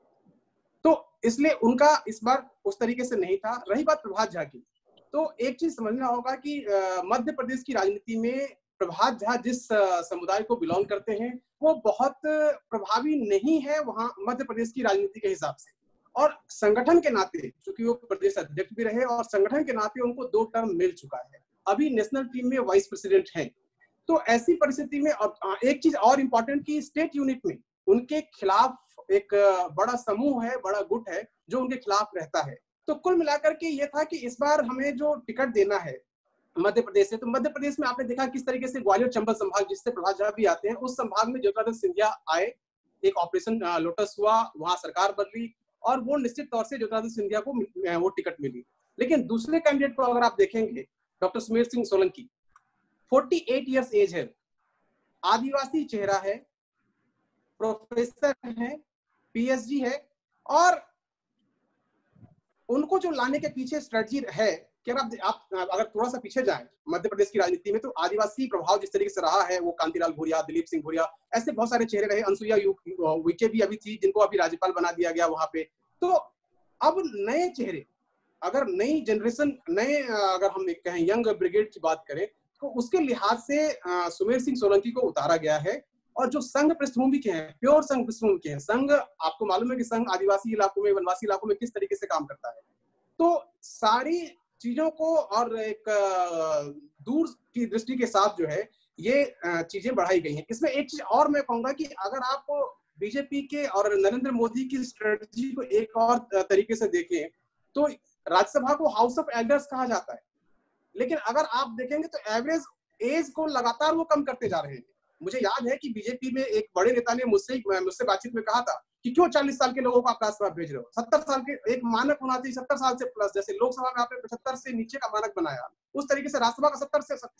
तो इसलिए उनका इस बार उस तरीके से नहीं था। रही बात प्रभात झा की, तो एक चीज समझना होगा कि मध्य प्रदेश की राजनीति में प्रभात झा जिस समुदाय को बिलोंग करते हैं वो बहुत प्रभावी नहीं है वहां मध्य प्रदेश की राजनीति के हिसाब से। और संगठन के नाते, क्योंकि वो प्रदेश अध्यक्ष भी रहे और संगठन के नाते उनको 2 टर्म मिल चुका है, अभी नेशनल टीम में वाइस प्रेसिडेंट हैं। तो ऐसी परिस्थिति में एक चीज और इम्पोर्टेंट की स्टेट यूनिट में उनके खिलाफ एक बड़ा समूह है, बड़ा गुट है जो उनके खिलाफ रहता है। तो कुल मिलाकर के ये था कि इस बार हमें जो टिकट देना है मध्य प्रदेश से, तो मध्य प्रदेश में आपने देखा किस तरीके से ग्वालियर चंबल संभाग जिससे प्रभात झा भी आते हैं, उस संभाग में ज्योतिरादित्य सिंधिया आए, एक ऑपरेशन लोटस हुआ, वहां सरकार बदली और वो निश्चित तौर से ज्योतिरादित्य सिंधिया को वो टिकट मिली। लेकिन दूसरे कैंडिडेट को अगर आप देखेंगे, doctor Sumer Singh Solanki, 48 years age है, आदिवासी चेहरा है, प्रोफेसर है, पीएचडी है और उनको जो लाने के पीछे स्ट्रेटजी है कि आप अगर थोड़ा सा पीछे जाएं मध्य प्रदेश की राजनीति में तो आदिवासी प्रभाव जिस तरीके से रहा है, वो कांतिलाल भूरिया, दिलीप सिंह भूरिया, ऐसे बहुत सारे चेहरे रहे, अनसुईया उइके भी अभी थी जिनको अभी राज्यपाल बना दिया गया वहां पे। तो अब नए चेहरे, अगर नई जनरेशन, नए अगर हम कहें यंग ब्रिगेड की बात करें तो उसके लिहाज से सुमेर सिंह सोलंकी को उतारा गया है। और जो संघ पृष्ठभूमि के हैं, प्योर संघ पृष्ठभूमि के हैं, संघ आपको मालूम है कि संघ आदिवासी इलाकों में, वनवासी इलाकों में किस तरीके से काम करता है, तो सारी चीजों को और एक दूर की दृष्टि के साथ जो है ये चीजें बढ़ाई गई हैं। इसमें एक चीज और मैं कहूंगा कि अगर आप बीजेपी के और नरेंद्र मोदी की स्ट्रेटजी को एक और तरीके से देखें तो राज्यसभा को हाउस ऑफ एल्डर्स कहा जाता है, लेकिन अगर आप देखेंगे तो एवरेज एज को लगातार वो कम करते जा रहे हैं। मुझे याद है कि बीजेपी में एक बड़े नेता ने मुझसे बातचीत में कहा था कि क्यों 40 साल के लोगों को आप राज्यसभा भेज रहे हो, 70 साल के एक मानक होना चाहिए, 70 साल से प्लस, जैसे लोकसभा में आपने 75 से नीचे का मानक बनाया, उस तरीके से राज्यसभा का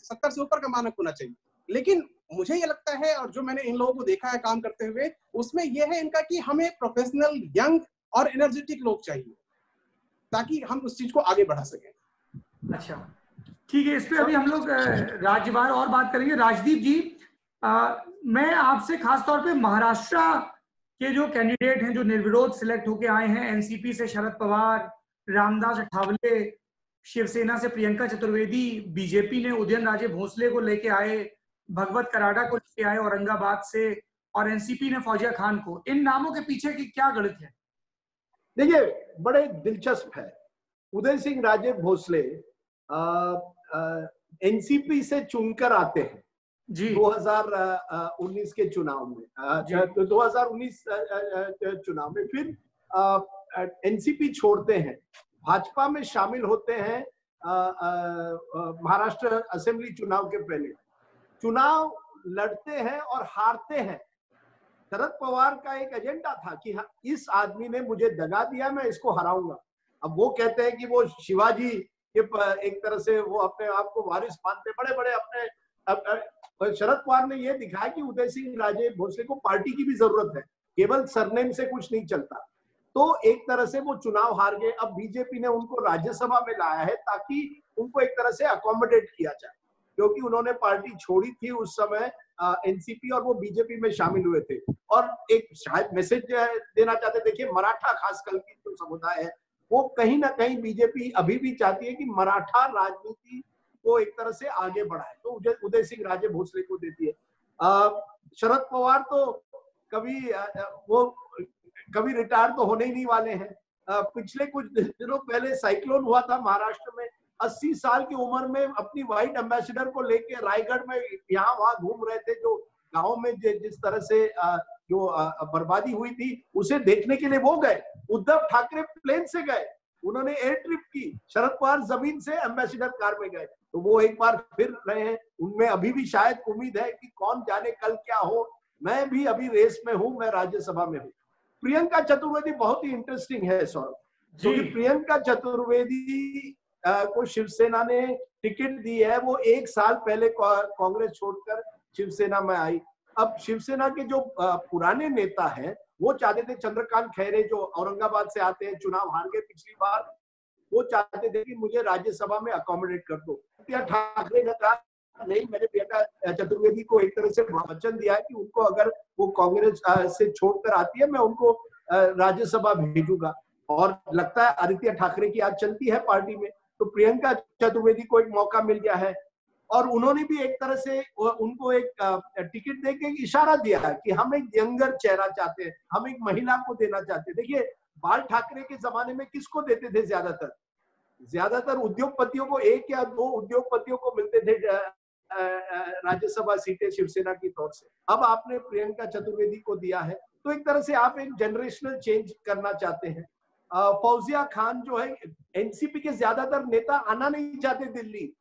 70 से ऊपर का मानक होना चाहिए। लेकिन मुझे ये लगता है और जो मैंने इन लोगों को देखा है काम करते हुए, उसमें यह है इनका कि हमें प्रोफेशनल, यंग और एनर्जेटिक लोग चाहिए ताकि हम उस चीज को आगे बढ़ा सकें। अच्छा, ठीक है, इस पे अभी हम लोग राज्यवार और बात करेंगे। राजदीप जी, मैं आपसे खासतौर पे महाराष्ट्र के जो कैंडिडेट हैं जो निर्विरोध सिलेक्ट होके आए हैं, एनसीपी से शरद पवार, रामदास अठावले, शिवसेना से प्रियंका चतुर्वेदी, बीजेपी ने उदयन राजे भोसले को लेके आए, भगवत कराड़ा को लेके आए औरंगाबाद से, और एनसीपी ने फौजिया खान को। इन नामों के पीछे की क्या गणित है? देखिए, बड़े दिलचस्प है। उदय सिंह राजे भोसले एनसीपी से चुनकर आते हैं जी 2019 के चुनाव में, 2019 चुनाव में, फिर एनसीपी छोड़ते हैं, भाजपा में शामिल होते हैं महाराष्ट्र असेंबली चुनाव के पहले, चुनाव लड़ते हैं और हारते हैं। शरद पवार का एक एजेंडा था कि हाँ, इस आदमी ने मुझे दगा दिया, मैं इसको हराऊंगा। अब वो कहते हैं कि वो शिवाजी के एक तरह से वो अपने आप को वारिस मानते, बड़े बड़े अपने शरद पवार ने ये दिखाया कि उदय सिंह राजे भोसले को पार्टी की भी जरूरत है, केवल सरनेम से कुछ नहीं चलता। तो एक तरह से वो चुनाव हार गए। अब बीजेपी ने उनको राज्यसभा में लाया है ताकि उनको एक तरह से अकोमोडेट किया जाए, क्योंकि उन्होंने पार्टी छोड़ी थी उस समय एनसीपी, और वो बीजेपी में शामिल हुए थे। और एक शायद मैसेज देना चाहते, देखिए मराठा खासकर की जो समुदाय है वो कहीं ना कहीं बीजेपी अभी भी चाहती है कि मराठा राजनीति को एक तरह से आगे बढ़ाए, तो उदय सिंह राजे भोसले को देती है। शरद पवार तो कभी वो कभी रिटायर तो होने ही नहीं वाले हैं। पिछले कुछ दिनों पहले साइक्लोन हुआ था महाराष्ट्र में, 80 साल की उम्र में अपनी व्हाइट एम्बेसडर को लेके रायगढ़ में यहाँ वहां घूम रहे थे, जो गांव में जिस तरह से जो बर्बादी हुई थी उसे देखने के लिए वो गए। उद्धव ठाकरे प्लेन से गए, उन्होंने एयर ट्रिप की, शरद पवार जमीन से एम्बेसडर कार में गए, तो वो एक बार फिर रहे हैं। उनमें अभी भी शायद उम्मीद है कि कौन जाने कल क्या हो। मैं भी अभी रेस में हूं, मैं राज्यसभा में हूं। प्रियंका चतुर्वेदी बहुत ही इंटरेस्टिंग है सौरभ, क्योंकि प्रियंका चतुर्वेदी को शिवसेना ने टिकट दी है। वो 1 साल पहले कांग्रेस छोड़कर शिवसेना में आई। अब शिवसेना के जो पुराने नेता हैं वो चाहते थे, चंद्रकांत खैरे जो औरंगाबाद से आते हैं, चुनाव हार गए पिछली बार, वो चाहते थे कि मुझे राज्यसभा में अकोमोडेट कर दो। ठाकरे ने कहा नहीं, मैंने प्रियंका चतुर्वेदी को एक तरह से वचन दिया है कि उनको अगर वो कांग्रेस से छोड़कर आती है मैं उनको राज्यसभा भेजूंगा। और लगता है आदित्य ठाकरे की आज चलती है पार्टी में, तो प्रियंका चतुर्वेदी को एक मौका मिल गया है। और उन्होंने भी एक तरह से उनको एक टिकट देके इशारा दिया है कि हम एक यंगर चेहरा चाहते हैं, हम एक महिला को देना चाहते हैं। देखिए बाल ठाकरे के जमाने में किसको देते थे? ज्यादातर उद्योगपतियों को, 1 या 2 उद्योगपतियों को मिलते थे राज्यसभा सीटें शिवसेना की तौर से। अब आपने प्रियंका चतुर्वेदी को दिया है, तो एक तरह से आप एक जनरेशनल चेंज करना चाहते हैं। फौजिया खान जो है, एनसीपी के ज्यादातर नेता आना नहीं चाहते दिल्ली।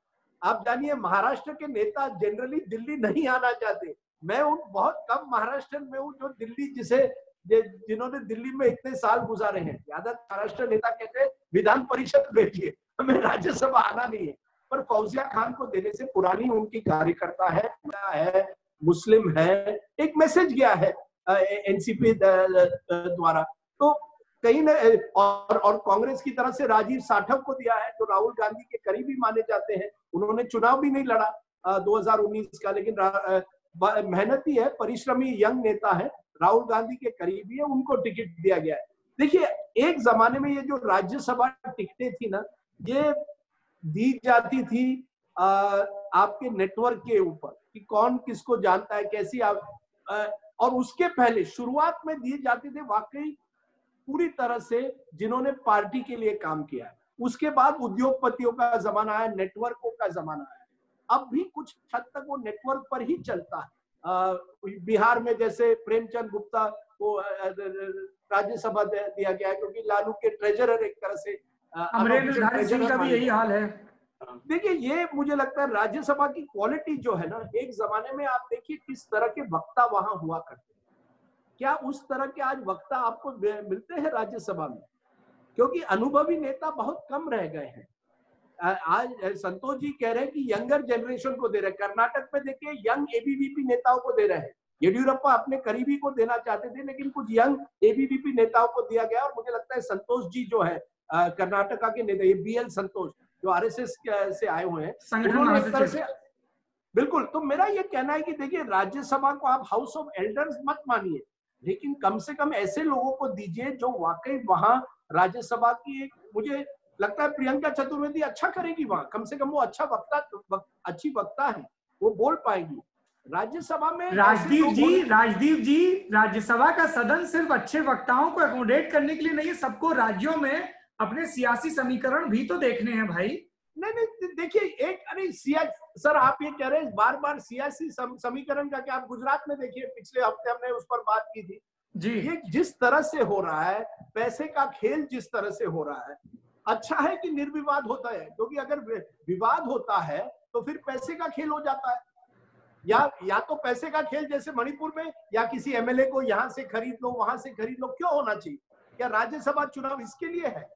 आप जानिए महाराष्ट्र के नेता जनरली दिल्ली नहीं आना चाहते। मैं उन बहुत कम महाराष्ट्र में हूँ जो दिल्ली जिन्होंने दिल्ली में इतने साल गुजारे हैं। ज्यादातर महाराष्ट्र नेता कहते हैं विधान परिषद भेजिए, हमें राज्यसभा आना नहीं है। पर फौजिया खान को देने से पुरानी उनकी कार्यकर्ता है, मुस्लिम है, एक मैसेज गया है एनसीपी द्वारा। तो कहीं न और कांग्रेस की तरफ से राजीव साठव को दिया है, जो राहुल गांधी के करीबी माने जाते हैं। उन्होंने चुनाव भी नहीं लड़ा 2019 का, लेकिन मेहनती है, परिश्रमी यंग नेता है, राहुल गांधी के करीबी है, उनको टिकट दिया गया है। देखिए एक जमाने में ये जो राज्यसभा टिकटें थी ना, ये दी जाती थी आपके नेटवर्क के ऊपर कि कौन किसको जानता है, कैसी और उसके पहले शुरुआत में दिए जाते थे वाकई पूरी तरह से जिन्होंने पार्टी के लिए काम किया है। उसके बाद उद्योगपतियों का जमाना है, नेटवर्कों का जमाना है। अब भी कुछ हद तक वो नेटवर्क पर ही चलता है। बिहार में जैसे प्रेमचंद गुप्ता को राज्यसभा दिया गया है क्योंकि लालू के ट्रेजरर एक तरह से, अमरेंद्र सिंह का भी यही हाल है। देखिए ये मुझे लगता है राज्यसभा की क्वालिटी जो है ना, एक जमाने में आप देखिए किस तरह के वक्ता वहां हुआ करते, क्या उस तरह के आज वक्ता आपको मिलते हैं राज्यसभा में? क्योंकि अनुभवी नेता बहुत कम रह गए हैं। आज संतोष जी कह रहे हैं कि यंगर जनरेशन को दे रहे हैं। कर्नाटक में देखिए यंग एबीवीपी नेताओं को दे रहे हैं। येडियुरप्पा अपने करीबी को देना चाहते थे, लेकिन कुछ यंग एबीवीपी नेताओं को दिया गया। और मुझे लगता है संतोष जी जो है कर्नाटका के नेता, ये बीएल संतोष जो आरएसएस से आए हुए हैं, उन्होंने एक तरह से बिल्कुल। तो मेरा ये कहना है कि देखिए राज्यसभा को आप हाउस ऑफ एल्डर्स मत मानिए, लेकिन कम से कम ऐसे लोगों को दीजिए जो वाकई वहां राज्यसभा की एक, मुझे लगता है प्रियंका चतुर्वेदी अच्छा करेगी वहां। कम से कम वो अच्छी वक्ता है, वो बोल पाएगी राज्यसभा में। राजदीप जी, राज्यसभा का सदन सिर्फ अच्छे वक्ताओं को अकोमोडेट करने के लिए नहीं है, सबको राज्यों में अपने सियासी समीकरण भी तो देखने हैं भाई। नहीं देखिए सर आप ये कह रहे हैं बार बार सियासी समीकरण का, क्या आप गुजरात में देखिए, पिछले हफ्ते हमने उस पर बात की थी जी। ये जिस तरह से हो रहा है, पैसे का खेल जिस तरह से हो रहा है, अच्छा है कि निर्विवाद होता है, क्योंकि अगर विवाद होता है तो फिर पैसे का खेल हो जाता है। या तो पैसे का खेल जैसे मणिपुर में, या किसी एमएलए को यहाँ से खरीद लो वहां से खरीद लो, क्यों होना चाहिए? क्या राज्यसभा चुनाव इसके लिए है?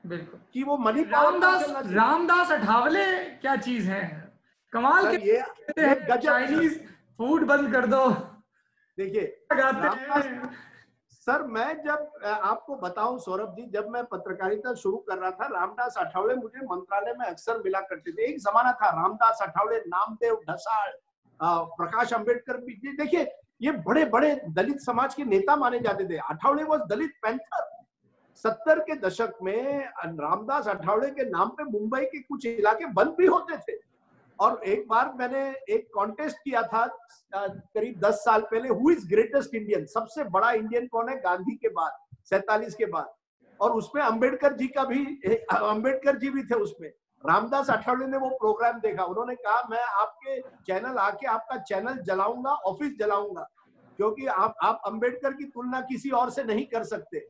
बिल्कुल कि वो मनी रामदास अठावले क्या चीज है, कमाल के ये चाइनीज फूड बंद कर दो। देखिए सर मैं जब आपको बताऊं सौरभ जी, जब मैं पत्रकारिता शुरू कर रहा था, रामदास अठावले मुझे मंत्रालय में अक्सर मिला करते थे। एक जमाना था रामदास अठावले, नामदेव ढसाल, प्रकाश अंबेडकर भी। देखिए ये बड़े बड़े दलित समाज के नेता माने जाते थे। Athawale was Dalit panther. 70 के दशक में रामदास अठावले के नाम पे मुंबई के कुछ इलाके बंद भी होते थे। और एक बार मैंने एक कॉन्टेस्ट किया था करीब 10 साल पहले, हु इज ग्रेटेस्ट इंडियन, सबसे बड़ा इंडियन कौन है गांधी के बाद। 47 के बाद, और उसमें अंबेडकर जी भी थे उसमें। रामदास अठावले ने वो प्रोग्राम देखा, उन्होंने कहा मैं आपके चैनल आके आपका चैनल जलाऊंगा, ऑफिस जलाऊंगा, क्योंकि आप अंबेडकर की तुलना किसी और से नहीं कर सकते।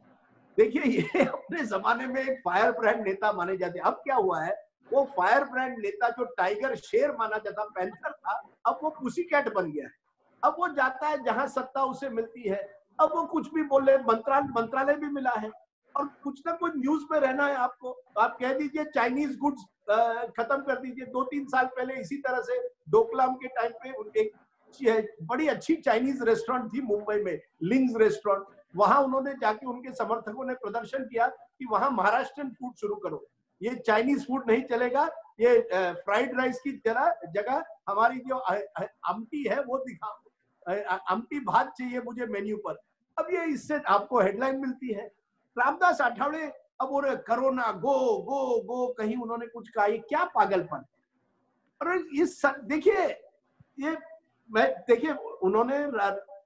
देखिए ये अपने जमाने में एक फायर ब्रांड नेता माने जाते। अब क्या हुआ है, वो फायर ब्रांड नेता जो टाइगर शेर माना जाता, पैंथर था, अब वो पुसी कैट बन गया है। अब वो जाता है जहां सत्ता उसे मिलती है, अब वो कुछ भी बोले, मंत्रालय भी मिला है, और कुछ ना कुछ न्यूज में रहना है आपको। आप कह दीजिए चाइनीज गुड्स खत्म कर दीजिए। 2-3 साल पहले इसी तरह से डोकलाम के टाइम पे एक बड़ी अच्छी चाइनीज रेस्टोरेंट थी मुंबई में, लिंग्स रेस्टोरेंट, वहां उन्होंने जाके उनके समर्थकों ने प्रदर्शन किया कि वहां महाराष्ट्रियन फूड शुरू करो, ये चाइनीज फूड नहीं चलेगा, ये फ्राइड राइस की जगह हमारी जो आमटी है वो दिखाओ, आमटी भात चाहिए मुझे मेन्यू पर। अब ये इससे आपको हेडलाइन मिलती है। रामदास अठावले अब वो कोरोना गो गो गो, कहीं उन्होंने कुछ कहा, ये क्या पागलपन। और इस देखिए ये देखिए उन्होंने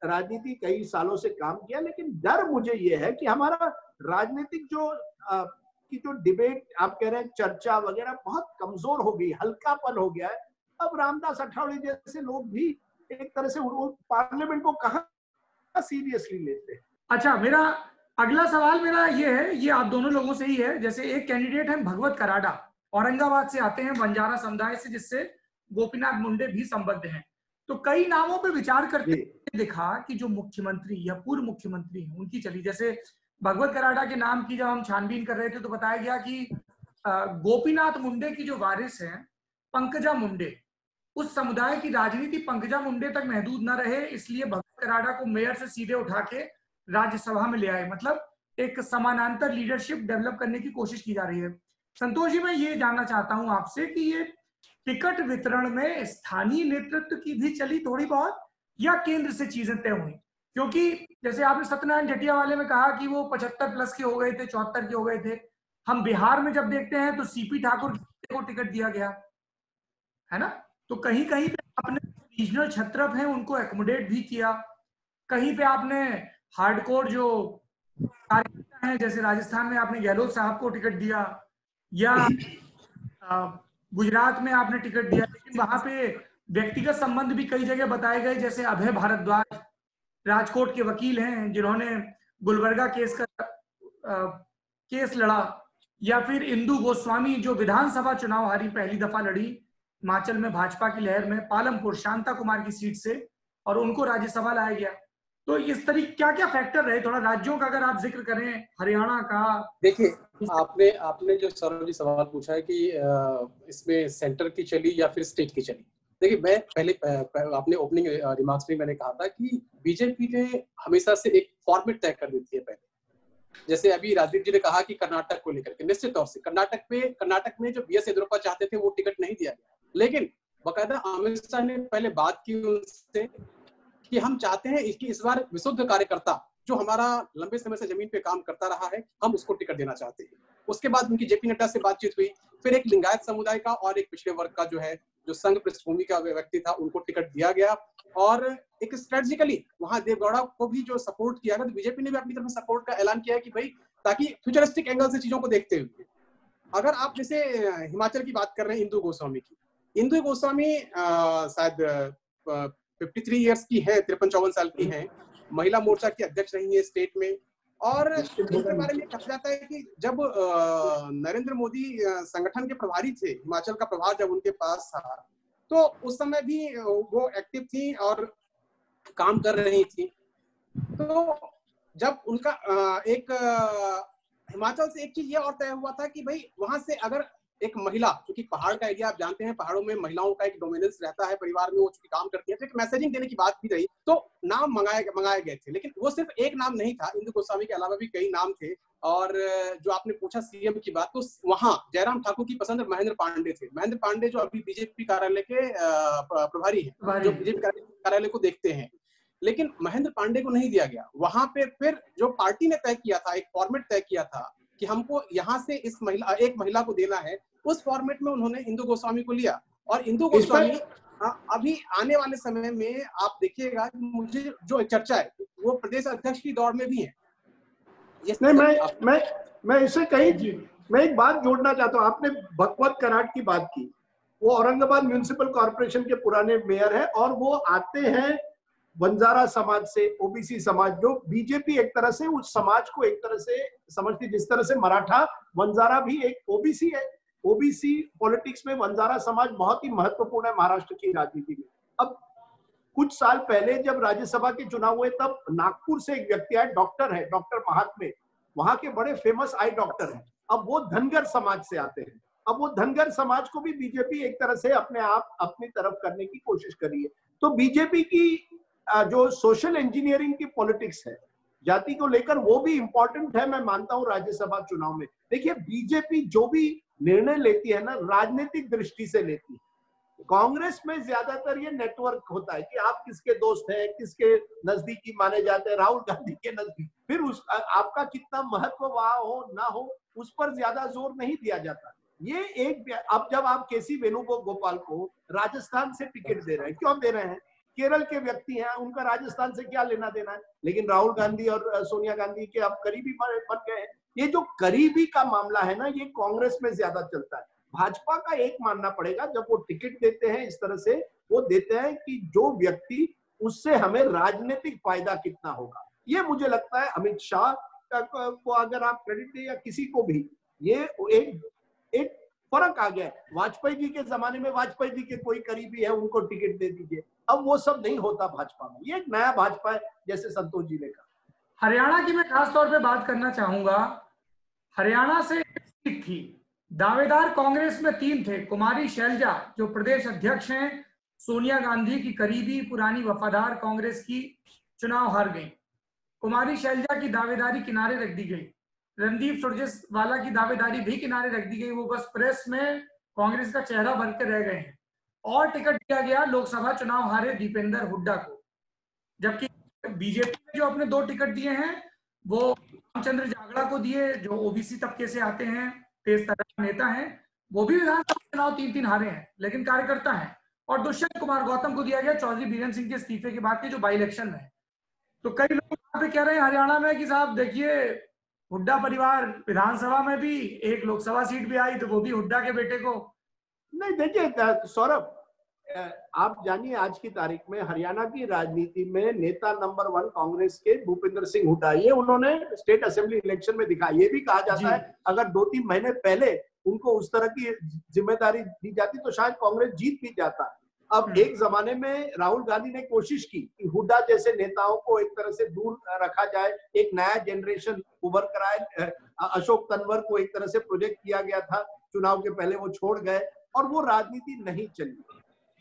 राजनीति कई सालों से काम किया, लेकिन डर मुझे ये है कि हमारा राजनीतिक जो डिबेट आप कह रहे हैं, चर्चा वगैरह बहुत कमजोर हो गई, हल्कापन हो गया है। अब रामदास अठावले जैसे लोग भी एक तरह से पार्लियामेंट को कहां सीरियसली लेते हैं। अच्छा, मेरा अगला सवाल मेरा ये है, ये आप दोनों लोगों से ही है। जैसे एक कैंडिडेट है भगवत कराड़ा, औरंगाबाद से आते हैं, बंजारा समुदाय से, जिससे गोपीनाथ मुंडे भी संबद्ध हैं। तो कई नामों पे विचार करते दिखा कि जो मुख्यमंत्री या पूर्व मुख्यमंत्री हैं उनकी चली। जैसे भगवत कराड़ा के नाम की जब हम छानबीन कर रहे थे तो बताया गया कि गोपीनाथ मुंडे की जो वारिस हैं पंकजा मुंडे, उस समुदाय की राजनीति पंकजा मुंडे तक महदूद न रहे, इसलिए भगवत कराड़ा को मेयर से सीधे उठा के राज्यसभा में ले आए। मतलब एक समानांतर लीडरशिप डेवलप करने की कोशिश की जा रही है। संतोष जी, मैं ये जानना चाहता हूं आपसे कि ये टिकट वितरण में स्थानीय नेतृत्व की भी चली थोड़ी बहुत, या केंद्र से चीजें तय हुई? क्योंकि जैसे आपने सत्यनारायण जटिया वाले में कहा कि वो 75 प्लस के हो गए थे, 74 के हो गए थे। हम बिहार में जब देखते हैं तो सीपी ठाकुर को टिकट दिया गया है ना, तो कहीं कहीं पे अपने रीजनल छत्रप हैं उनको एकोमोडेट भी किया, कहीं पे आपने हार्डकोर जो कार्यकर्ता हैं जैसे राजस्थान में आपने गहलोत साहब को टिकट दिया, या गुजरात में आपने टिकट दिया, लेकिन वहां पे व्यक्तिगत संबंध भी कई जगह बताए गए। जैसे अभय भारद्वाज राजकोट के वकील हैं जिन्होंने गुलबर्गा केस लड़ा, या फिर इंदु गोस्वामी जो विधानसभा चुनाव हारी, पहली दफा लड़ी हिमाचल में भाजपा की लहर में, पालमपुर शांता कुमार की सीट से, और उनको राज्यसभा लाया गया। तो इस तरीके क्या क्या फैक्टर रहे, थोड़ा राज्यों का अगर आप जिक्र करें, हरियाणा का। देखिए आपने जो सौरभ जी सवाल पूछा है कि इसमें सेंटर की चली या फिर स्टेट की चली। देखिए मैं पहले आपने ओपनिंग रिमार्क्स में मैंने कहा था कि बीजेपी ने हमेशा से एक फॉर्मेट तय कर देती है पहले। जैसे अभी राजदीप जी ने कहा कि कर्नाटक को लेकर के, निश्चित तौर से कर्नाटक में जो बीएस येदियुरप्पा चाहते थे वो टिकट नहीं दिया गया, लेकिन बाकायदा अमित शाह ने पहले बात की उनसे कि हम चाहते हैं कि इस बार विशुद्ध कार्यकर्ता जो हमारा लंबे समय से जमीन पे काम करता रहा है, हम उसको टिकट देना चाहते हैं। उसके बाद उनकी जेपी नड्डा से बातचीत हुई, फिर एक लिंगायत समुदाय का और एक पिछड़े वर्ग का जो संघ पृष्ठभूमि का व्यक्ति था उनको टिकट दिया गया, और एक स्ट्रेटेजिकली वहां देवगौड़ा को भी जो सपोर्ट किया गया, तो बीजेपी ने भी अपनी तरफ से सपोर्ट का ऐलान किया है कि भाई ताकि फ्यूचरिस्टिक एंगल से चीजों को देखते हुए। अगर आप जैसे हिमाचल की बात कर रहे हैं इंदु गोस्वामी की, इंदु गोस्वामी शायद 53 इयर्स की है, 53-54 साल की है, महिला मोर्चा की अध्यक्ष रही है स्टेट में, और इनके बारे में कहा जाता है कि जब नरेंद्र मोदी संगठन के प्रभारी थे, हिमाचल का प्रभार जब उनके पास था, तो उस समय भी वो एक्टिव थी और काम कर रही थी। तो जब उनका एक हिमाचल से एक चीज ये और तय हुआ था कि भाई वहां से अगर एक महिला, क्योंकि पहाड़ का एरिया आप जानते हैं, पहाड़ों में महिलाओं का एक डोमिनेंस रहता है, परिवार में वो चूंकि काम करती है, तो एक मैसेजिंग देने की बात भी रही, तो नाम मंगाए गए थे। लेकिन वो सिर्फ एक नाम नहीं था, इंदु गोस्वामी के अलावा भी कई नाम थे। और जो आपने पूछा सीएम की बात, तो वहां जयराम ठाकुर की पसंद महेंद्र पांडे थे। महेंद्र पांडे जो अभी बीजेपी कार्यालय के प्रभारी है, जो बीजेपी कार्यालय को देखते हैं, लेकिन महेंद्र पांडे को नहीं दिया गया। वहां पे फिर जो पार्टी ने तय किया था, एक फॉर्मेट तय किया था कि हमको यहाँ से एक महिला को देना है, उस फॉर्मेट में उन्होंने इंदु गोस्वामी को लिया। और इंदु गोस्वामी अभी आने वाले समय में आप देखिएगा, मुझे जो चर्चा है वो प्रदेश अध्यक्ष की दौड़ में भी है। नहीं, मैं इससे कहीं मैं एक बात जोड़ना चाहता हूँ। आपने भगवत कराट की बात की, वो औरंगाबाद म्युनिसिपल कॉर्पोरेशन के पुराने मेयर है और वो आते हैं बंजारा समाज से, ओबीसी समाज, जो बीजेपी एक तरह से उस समाज को एक तरह से समझती, जिस तरह से मराठा बंजारा भी एक ओबीसी है। ओबीसी पॉलिटिक्स में बंजारा समाज बहुत ही महत्वपूर्ण है महाराष्ट्र की राजनीति में। अब कुछ साल पहले जब राज्यसभा के चुनाव हुए तब नागपुर से एक व्यक्ति आए, डॉक्टर है, डॉक्टर महात्मे, वहां के बड़े फेमस आई डॉक्टर हैं। अब वो धनगर समाज से आते हैं। अब वो धनगर समाज को भी बीजेपी एक तरह से अपने आप अपनी तरफ करने की कोशिश कर रही है। तो बीजेपी की जो सोशल इंजीनियरिंग की पॉलिटिक्स है जाति को लेकर, वो भी इंपॉर्टेंट है, मैं मानता हूं राज्यसभा चुनाव में। देखिए, बीजेपी जो भी निर्णय लेती है ना, राजनीतिक दृष्टि से लेती है। कांग्रेस में ज्यादातर ये नेटवर्क होता है कि आप किसके दोस्त हैं, किसके नजदीकी माने जाते हैं, राहुल गांधी के नजदीक, फिर उस आपका कितना महत्व वहां हो ना हो उस पर ज्यादा जोर नहीं दिया जाता। ये एक, अब जब आप केसी वेणुगोपाल को राजस्थान से टिकट दे रहे हैं, क्यों दे रहे हैं? केरल के व्यक्ति हैं, उनका राजस्थान से क्या लेना देना है? लेकिन राहुल गांधी और सोनिया गांधी के अब करीबी बन गए हैं। ये जो करीबी का मामला है ना, ये कांग्रेस में ज्यादा चलता है। भाजपा का एक मानना पड़ेगा, जब वो टिकट देते हैं इस तरह से, वो देते हैं कि जो व्यक्ति, उससे हमें राजनीतिक फायदा कितना होगा। ये मुझे लगता है अमित शाह को अगर आप क्रेडिट दें या किसी को भी, ये एक फर्क आ गया। वाजपेयी जी के जमाने में वाजपेयी जी के कोई करीबी है, उनको टिकट दे दीजिए। अब वो सब नहीं होता भाजपा में। ये एक नया भाजपा है, जैसे संतोष जी ने कहा। हरियाणा की मैं खास तौर पे बात करना चाहूंगा। हरियाणा से एक थी, दावेदार कांग्रेस में 3 थे। कुमारी शैलजा जो प्रदेश अध्यक्ष हैं, सोनिया गांधी की करीबी पुरानी वफादार कांग्रेस की, चुनाव हार गई। कुमारी शैलजा की दावेदारी किनारे रख दी गई। रणदीप सुरजेवाला की दावेदारी भी किनारे रख दी गई। वो बस प्रेस में कांग्रेस का चेहरा बनकर रह गए हैं। और टिकट दिया गया लोकसभा चुनाव हारे दीपेंद्र हुड्डा को। जबकि बीजेपी ने जो अपने 2 टिकट दिए हैं वो रामचंद्र जागड़ा को दिए, जो ओबीसी तबके से आते हैं, तेज तर्रार नेता हैं। वो भी विधानसभा चुनाव 3 हारे हैं, लेकिन कार्यकर्ता हैं। और दुष्यंत कुमार गौतम को दिया गया चौधरी बीरेन सिंह के इस्तीफे के बाद के जो बाई इलेक्शन में। तो कई लोग यहाँ पे कह रहे हैं हरियाणा में कि साहब देखिए, हुड्डा परिवार विधानसभा में भी एक लोकसभा सीट भी आई, तो वो भी हुड्डा के बेटे को। नहीं, देखिए सौरभ, आप जानिए आज की तारीख में हरियाणा की राजनीति में नेता नंबर 1 कांग्रेस के भूपेंद्र सिंह हुड्डा, ये उन्होंने स्टेट असेंबली इलेक्शन में दिखाया। ये भी कहा जाता है अगर 2-3 महीने पहले उनको उस तरह की जिम्मेदारी दी जाती तो शायद कांग्रेस जीत भी जाता। अब एक जमाने में राहुल गांधी ने कोशिश की कि हुड्डा जैसे नेताओं को एक तरह से दूर रखा जाए, एक नया जनरेशन उभर कर आए। अशोक तंवर को एक तरह से प्रोजेक्ट किया गया था, चुनाव के पहले वो छोड़ गए और वो राजनीति नहीं चली।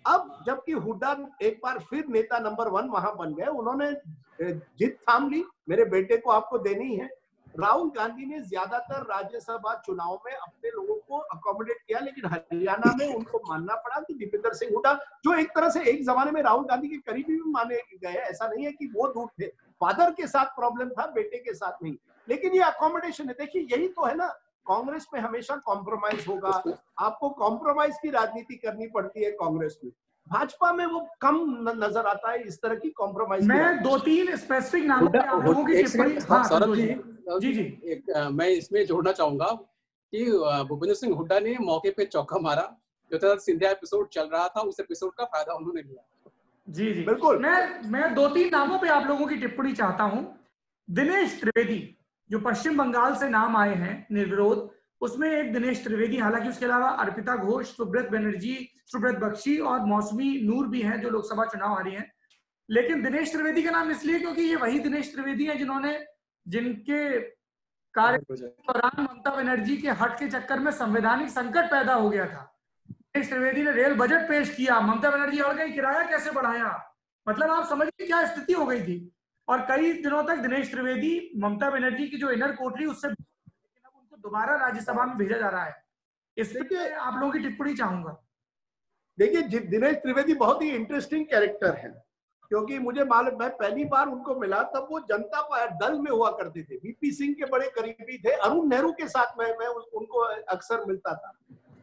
अब जबकि हुड्डा एक बार फिर नेता नंबर 1 वहां बन गए, उन्होंने जिद थाम ली, मेरे बेटे को आपको देनी है। राहुल गांधी ने ज्यादातर राज्यसभा चुनाव में अपने लोगों को अकोमोडेट किया, लेकिन हरियाणा में उनको मानना पड़ा कि दीपेंद्र सिंह हुड्डा, जो एक तरह से एक जमाने में राहुल गांधी के करीबी भी माने गए, ऐसा नहीं है कि वो दूर थे, फादर के साथ प्रॉब्लम था, बेटे के साथ नहीं। लेकिन ये अकोमोडेशन है। देखिए, यही तो है ना, कांग्रेस में हमेशा कॉम्प्रोमाइज होगा, आपको कॉम्प्रोमाइज की राजनीति करनी पड़ती है कांग्रेस में। भाजपा में वो कम नजर आता है इस तरह की कॉम्प्रोमाइज। मैं 2-3 स्पेसिफिक नामों पे आप लोगों की टिप्पणी, सौरभ जी, मैं इसमें जोड़ना चाहूंगा कि भूपेंद्र सिंह हुड्डा ने मौके पे चौका मारा। जो तरह सिंधिया एपिसोड चल रहा था, उस एपिसोड का फायदा उन्होंने लिया। जी बिल्कुल। मैं 2-3 नामों पे आप लोगों की टिप्पणी चाहता हूं। दिनेश त्रिवेदी जो पश्चिम बंगाल से नाम आए हैं निर्विरोध, उसमें एक दिनेश त्रिवेदी, हालांकि उसके अलावा अर्पिता घोष, सुब्रत बनर्जी, सुब्रत बख्शी और मौसमी नूर भी हैं जो लोकसभा चुनाव हारी हैं। लेकिन दिनेश त्रिवेदी का नाम इसलिए क्योंकि ये वही दिनेश त्रिवेदी हैं जिनके कार्य के दौरान ममता बनर्जी के हट के चक्कर में संवैधानिक संकट पैदा हो गया था। दिनेश त्रिवेदी ने रेल बजट पेश किया, ममता बनर्जी अड़ गई, किराया कैसे बढ़ाया, मतलब आप समझिए क्या स्थिति हो गई थी। और कई दिनों तक दिनेश त्रिवेदी ममता बनर्जी की जो इनर कोटरी उससे, लेकिन अब उनको दोबारा राज्यसभा में भेजा जा रहा है। इसलिए आप लोगों की टिप्पणी चाहूंगा। देखिए, दिनेश त्रिवेदी बहुत ही इंटरेस्टिंग कैरेक्टर है, क्योंकि मुझे मालूम, मैं पहली बार उनको मिला तब वो जनता दल में हुआ करते थे, वीपी सिंह के बड़े करीबी थे, अरुण नेहरू के साथ मैं उनको अक्सर मिलता था।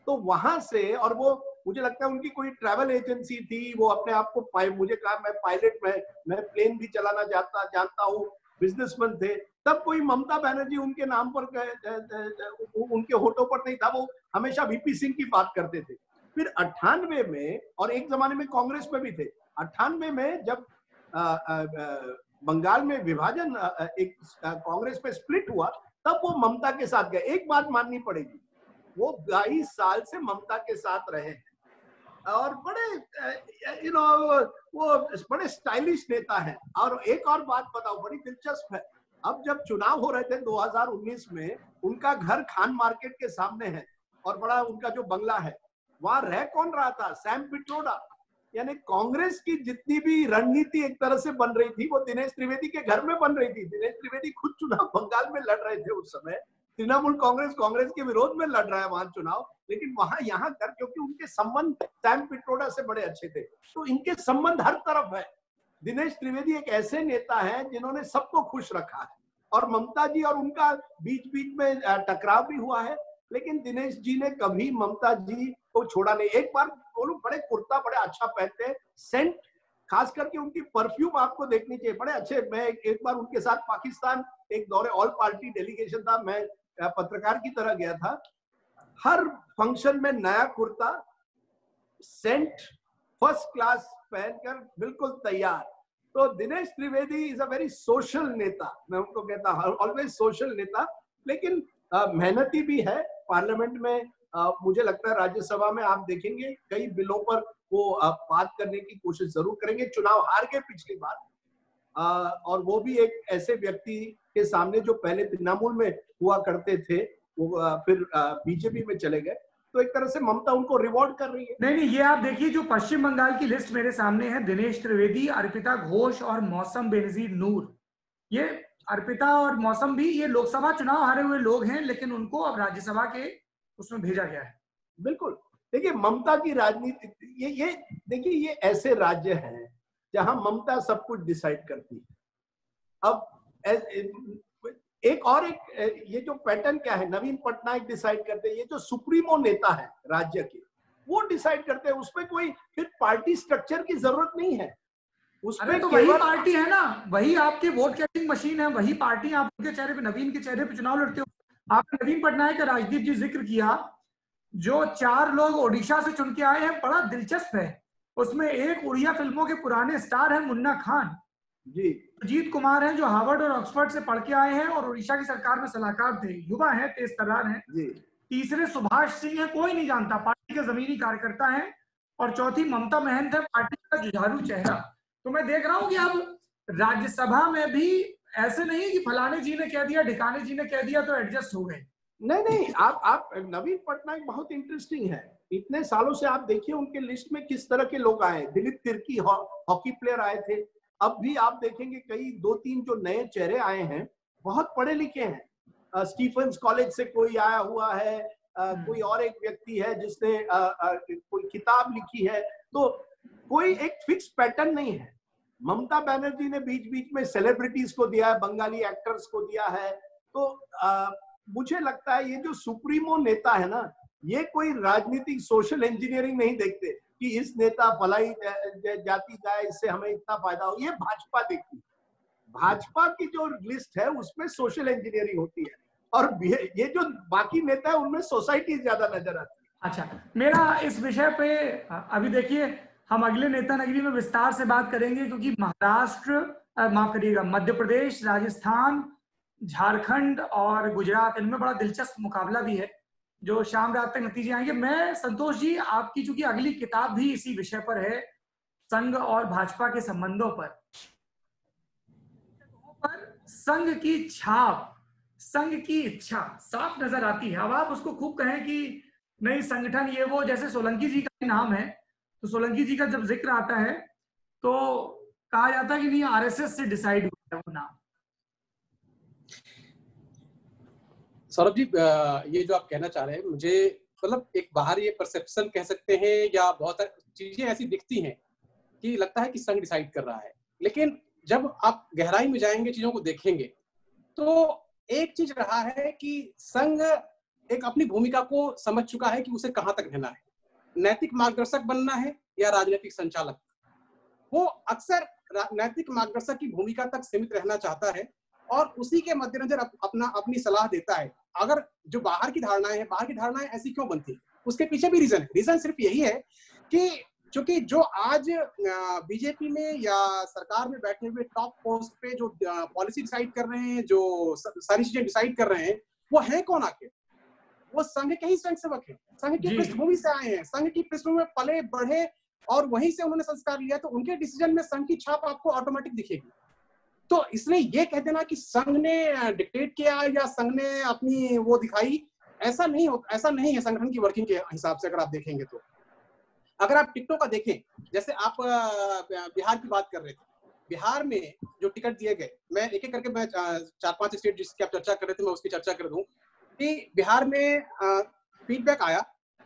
तो वहां से, और वो मुझे लगता है उनकी कोई ट्रैवल एजेंसी थी, वो अपने आप को मुझे कहा मैं पायलट, मैं प्लेन भी चलाना जानता हूँ, बिजनेसमैन थे, तब कोई ममता बनर्जी उनके नाम पर उनके होठों पर नहीं था, वो हमेशा वीपी सिंह की बात करते थे। फिर 98 में, और एक जमाने में कांग्रेस में भी थे, 98 में जब बंगाल में विभाजन, एक कांग्रेस पे स्प्लिट हुआ, तब वो ममता के साथ गए। एक बात माननी पड़ेगी, वो 22 साल से ममता के साथ रहे हैं और बड़े वो बड़े स्टाइलिश नेता हैं। और एक और बात बताओ, बड़ी दिलचस्प है, अब जब चुनाव हो रहे थे 2019 में, उनका घर खान मार्केट के सामने है और बड़ा उनका जो बंगला है, वहां रह कौन रहा था? सैम पिट्रोडा। यानी कांग्रेस की जितनी भी रणनीति एक तरह से बन रही थी, वो दिनेश त्रिवेदी के घर में बन रही थी। दिनेश त्रिवेदी खुद चुनाव बंगाल में लड़ रहे थे उस समय, तृणमूल कांग्रेस के विरोध में लड़ रहा है वहां चुनाव, लेकिन वहां यहाँ कर, क्योंकि उनके संबंध सैम पिट्रोडा से बड़े अच्छे थे, तो इनके संबंध हर तरफ है। दिनेश त्रिवेदी एक ऐसे नेता हैं जिन्होंने सबको खुश रखा है, और ममता जी और उनका बीच बीच में टकराव भी हुआ है, लेकिन दिनेश जी ने कभी ममता जी को छोड़ा नहीं। एक बार बोलूं, बड़े कुर्ता बड़े अच्छा पहनते हैं, सेंट, खास करके उनकी परफ्यूम आपको देखनी चाहिए, बड़े अच्छे। मैं एक बार उनके साथ पाकिस्तान एक दौरे, ऑल पार्टी डेलीगेशन था, मैं पत्रकार की तरह गया था, हर फंक्शन में नया कुर्ता, सेंट, फर्स्ट क्लास पहनकर बिल्कुल तैयार। तो Dinesh Trivedi is a very social नेता, मैं उनको कहता हूं ऑलवेज सोशल नेता, लेकिन मेहनती भी है। पार्लियामेंट में मुझे लगता है राज्यसभा में आप देखेंगे कई बिलों पर वो बात करने की कोशिश जरूर करेंगे। चुनाव हार गए पिछली बार, और वो भी एक ऐसे व्यक्ति के सामने जो पहले तृणमूल में हुआ करते थे, वो फिर बीजेपी में चले गए, तो एक तरह से ममता उनको रिवॉर्ड कर रही है। नहीं, ये आप देखिए, जो पश्चिम बंगाल की लिस्ट मेरे सामने है, दिनेश त्रिवेदी, अर्पिता घोष और मौसम बेनजीर नूर। ये अर्पिता और मौसम भी ये लोकसभा चुनाव हारे हुए लोग हैं, लेकिन उनको अब राज्यसभा के उसमें भेजा गया है। बिल्कुल, देखिए ममता की राजनीति, ये देखिए, ये ऐसे राज्य हैं जहां ममता सब कुछ डिसाइड करती है। अब ये जो पैटर्न क्या है, नवीन पटनायक डिसाइड करते हैं, ये जो सुप्रीमो नेता है राज्य के, वो डिसाइड करते हैं, उसमें कोई फिर पार्टी स्ट्रक्चर की जरूरत नहीं है। उसमें तो वही पार्टी है ना, वही आपके वोट कैचिंग मशीन है, वही पार्टी। आप उनके चेहरे पे, नवीन के चेहरे पे चुनाव लड़ते हो। आपने नवीन पटनायक का राजदीप जी जिक्र किया, जो 4 लोग ओडिशा से चुन के आए हैं, बड़ा दिलचस्प है। उसमें एक उड़िया फिल्मों के पुराने स्टार हैं मुन्ना खान जी, अजीत कुमार हैं, जो हार्वर्ड और ऑक्सफोर्ड से पढ़ के आए हैं और उड़ीसा की सरकार में सलाहकार थे, युवा हैं, तेज तर्रार हैं। तीसरे सुभाष सिंह है, कोई नहीं जानता, पार्टी के जमीनी कार्यकर्ता हैं। और चौथी ममता महंत है, पार्टी का जुझारू चेहरा। तो मैं देख रहा हूं कि अब राज्यसभा में भी ऐसे नहीं कि फलाने जी ने कह दिया, ढिकाने जी ने कह दिया तो एडजस्ट हो गए। नहीं, आप नवीन पटनायक बहुत इंटरेस्टिंग है। इतने सालों से आप देखिए उनके लिस्ट में किस तरह के लोग आए। दिलीप तिर्की हॉकी प्लेयर आए थे, अब भी आप देखेंगे कई 2-3 जो नए चेहरे आए हैं, बहुत पढ़े लिखे हैं। स्टीफेंस कॉलेज से कोई आया हुआ है, कोई और एक व्यक्ति है जिसने कोई किताब लिखी है। तो कोई एक फिक्स पैटर्न नहीं है। ममता बनर्जी ने बीच बीच में सेलिब्रिटीज को दिया है, बंगाली एक्टर्स को दिया है। तो मुझे लगता है ये जो सुप्रीमो नेता है ना, ये कोई राजनीतिक सोशल इंजीनियरिंग नहीं देखते कि इस नेता फलाई जाति का है, इससे हमें इतना फायदा हो। ये भाजपा देखती है। भाजपा की जो लिस्ट है उसमें सोशल इंजीनियरिंग होती है, और ये जो बाकी नेता है उनमें सोसाइटी ज्यादा नजर आती है। अच्छा, मेरा इस विषय पे अभी देखिए, हम अगले नेता नगरी में विस्तार से बात करेंगे, क्योंकि महाराष्ट्र, माफ करिएगा, मध्य प्रदेश, राजस्थान, झारखंड और गुजरात, इनमें बड़ा दिलचस्प मुकाबला भी है, जो शाम रात तक नतीजे आएंगे। मैं, संतोष जी, आपकी चूंकि अगली किताब भी इसी विषय पर है, संघ और भाजपा के संबंधों पर संघ की छाप, संघ की इच्छा साफ नजर आती है। अब आप उसको खूब कहें कि नई संगठन ये वो, जैसे सोलंकी जी का नाम है, तो सोलंकी जी का जब जिक्र आता है तो कहा जाता है कि नहीं, आरएसएस से डिसाइड हुआ है वो नाम। सौरभ जी, ये जो आप कहना चाह रहे हैं, मुझे मतलब एक बाहर ये परसेप्शन कह सकते हैं, या बहुत सारी चीजें ऐसी दिखती हैं कि लगता है कि संघ डिसाइड कर रहा है, लेकिन जब आप गहराई में जाएंगे, चीजों को देखेंगे, तो एक चीज रहा है कि संघ एक अपनी भूमिका को समझ चुका है कि उसे कहां तक रहना है, नैतिक मार्गदर्शक बनना है या राजनीतिक संचालक। वो अक्सर नैतिक मार्गदर्शक की भूमिका तक सीमित रहना चाहता है, और उसी के मद्देनजर अपनी सलाह देता है। अगर जो बाहर की धारणाएं ऐसी क्यों बनती है, उसके पीछे भी रीजन है। रीजन सिर्फ यही है कि चूंकि जो आज बीजेपी में या सरकार में बैठे हुए टॉप पोस्ट पे जो पॉलिसी डिसाइड कर रहे हैं, जो सारी चीजें डिसाइड कर रहे हैं, वो है कौन आके? वो संघ के ही स्वयंसेवक हैं, संघ की पृष्ठभूमि से आए हैं, संघ की पृष्ठभूमि में पले बढ़े और वहीं से उन्होंने संस्कार लिया, तो उनके डिसीजन में संघ की छाप आपको ऑटोमेटिक दिखेगी। तो इसलिए ये कह देना कि संघ ने डिक्टेट किया या संघ ने अपनी वो दिखाई, ऐसा नहीं है संगठन की वर्किंग के हिसाब से। अगर आप देखेंगे तो अगर आप टिकटों का देखें, जैसे आप बिहार की बात कर रहे थे, बिहार में जो टिकट दिए गए, मैं एक एक करके मैं 4-5 स्टेट जिसकी आप चर्चा कर रहे थे मैं उसकी चर्चा कर दूं कि बिहार में फीडबैक आया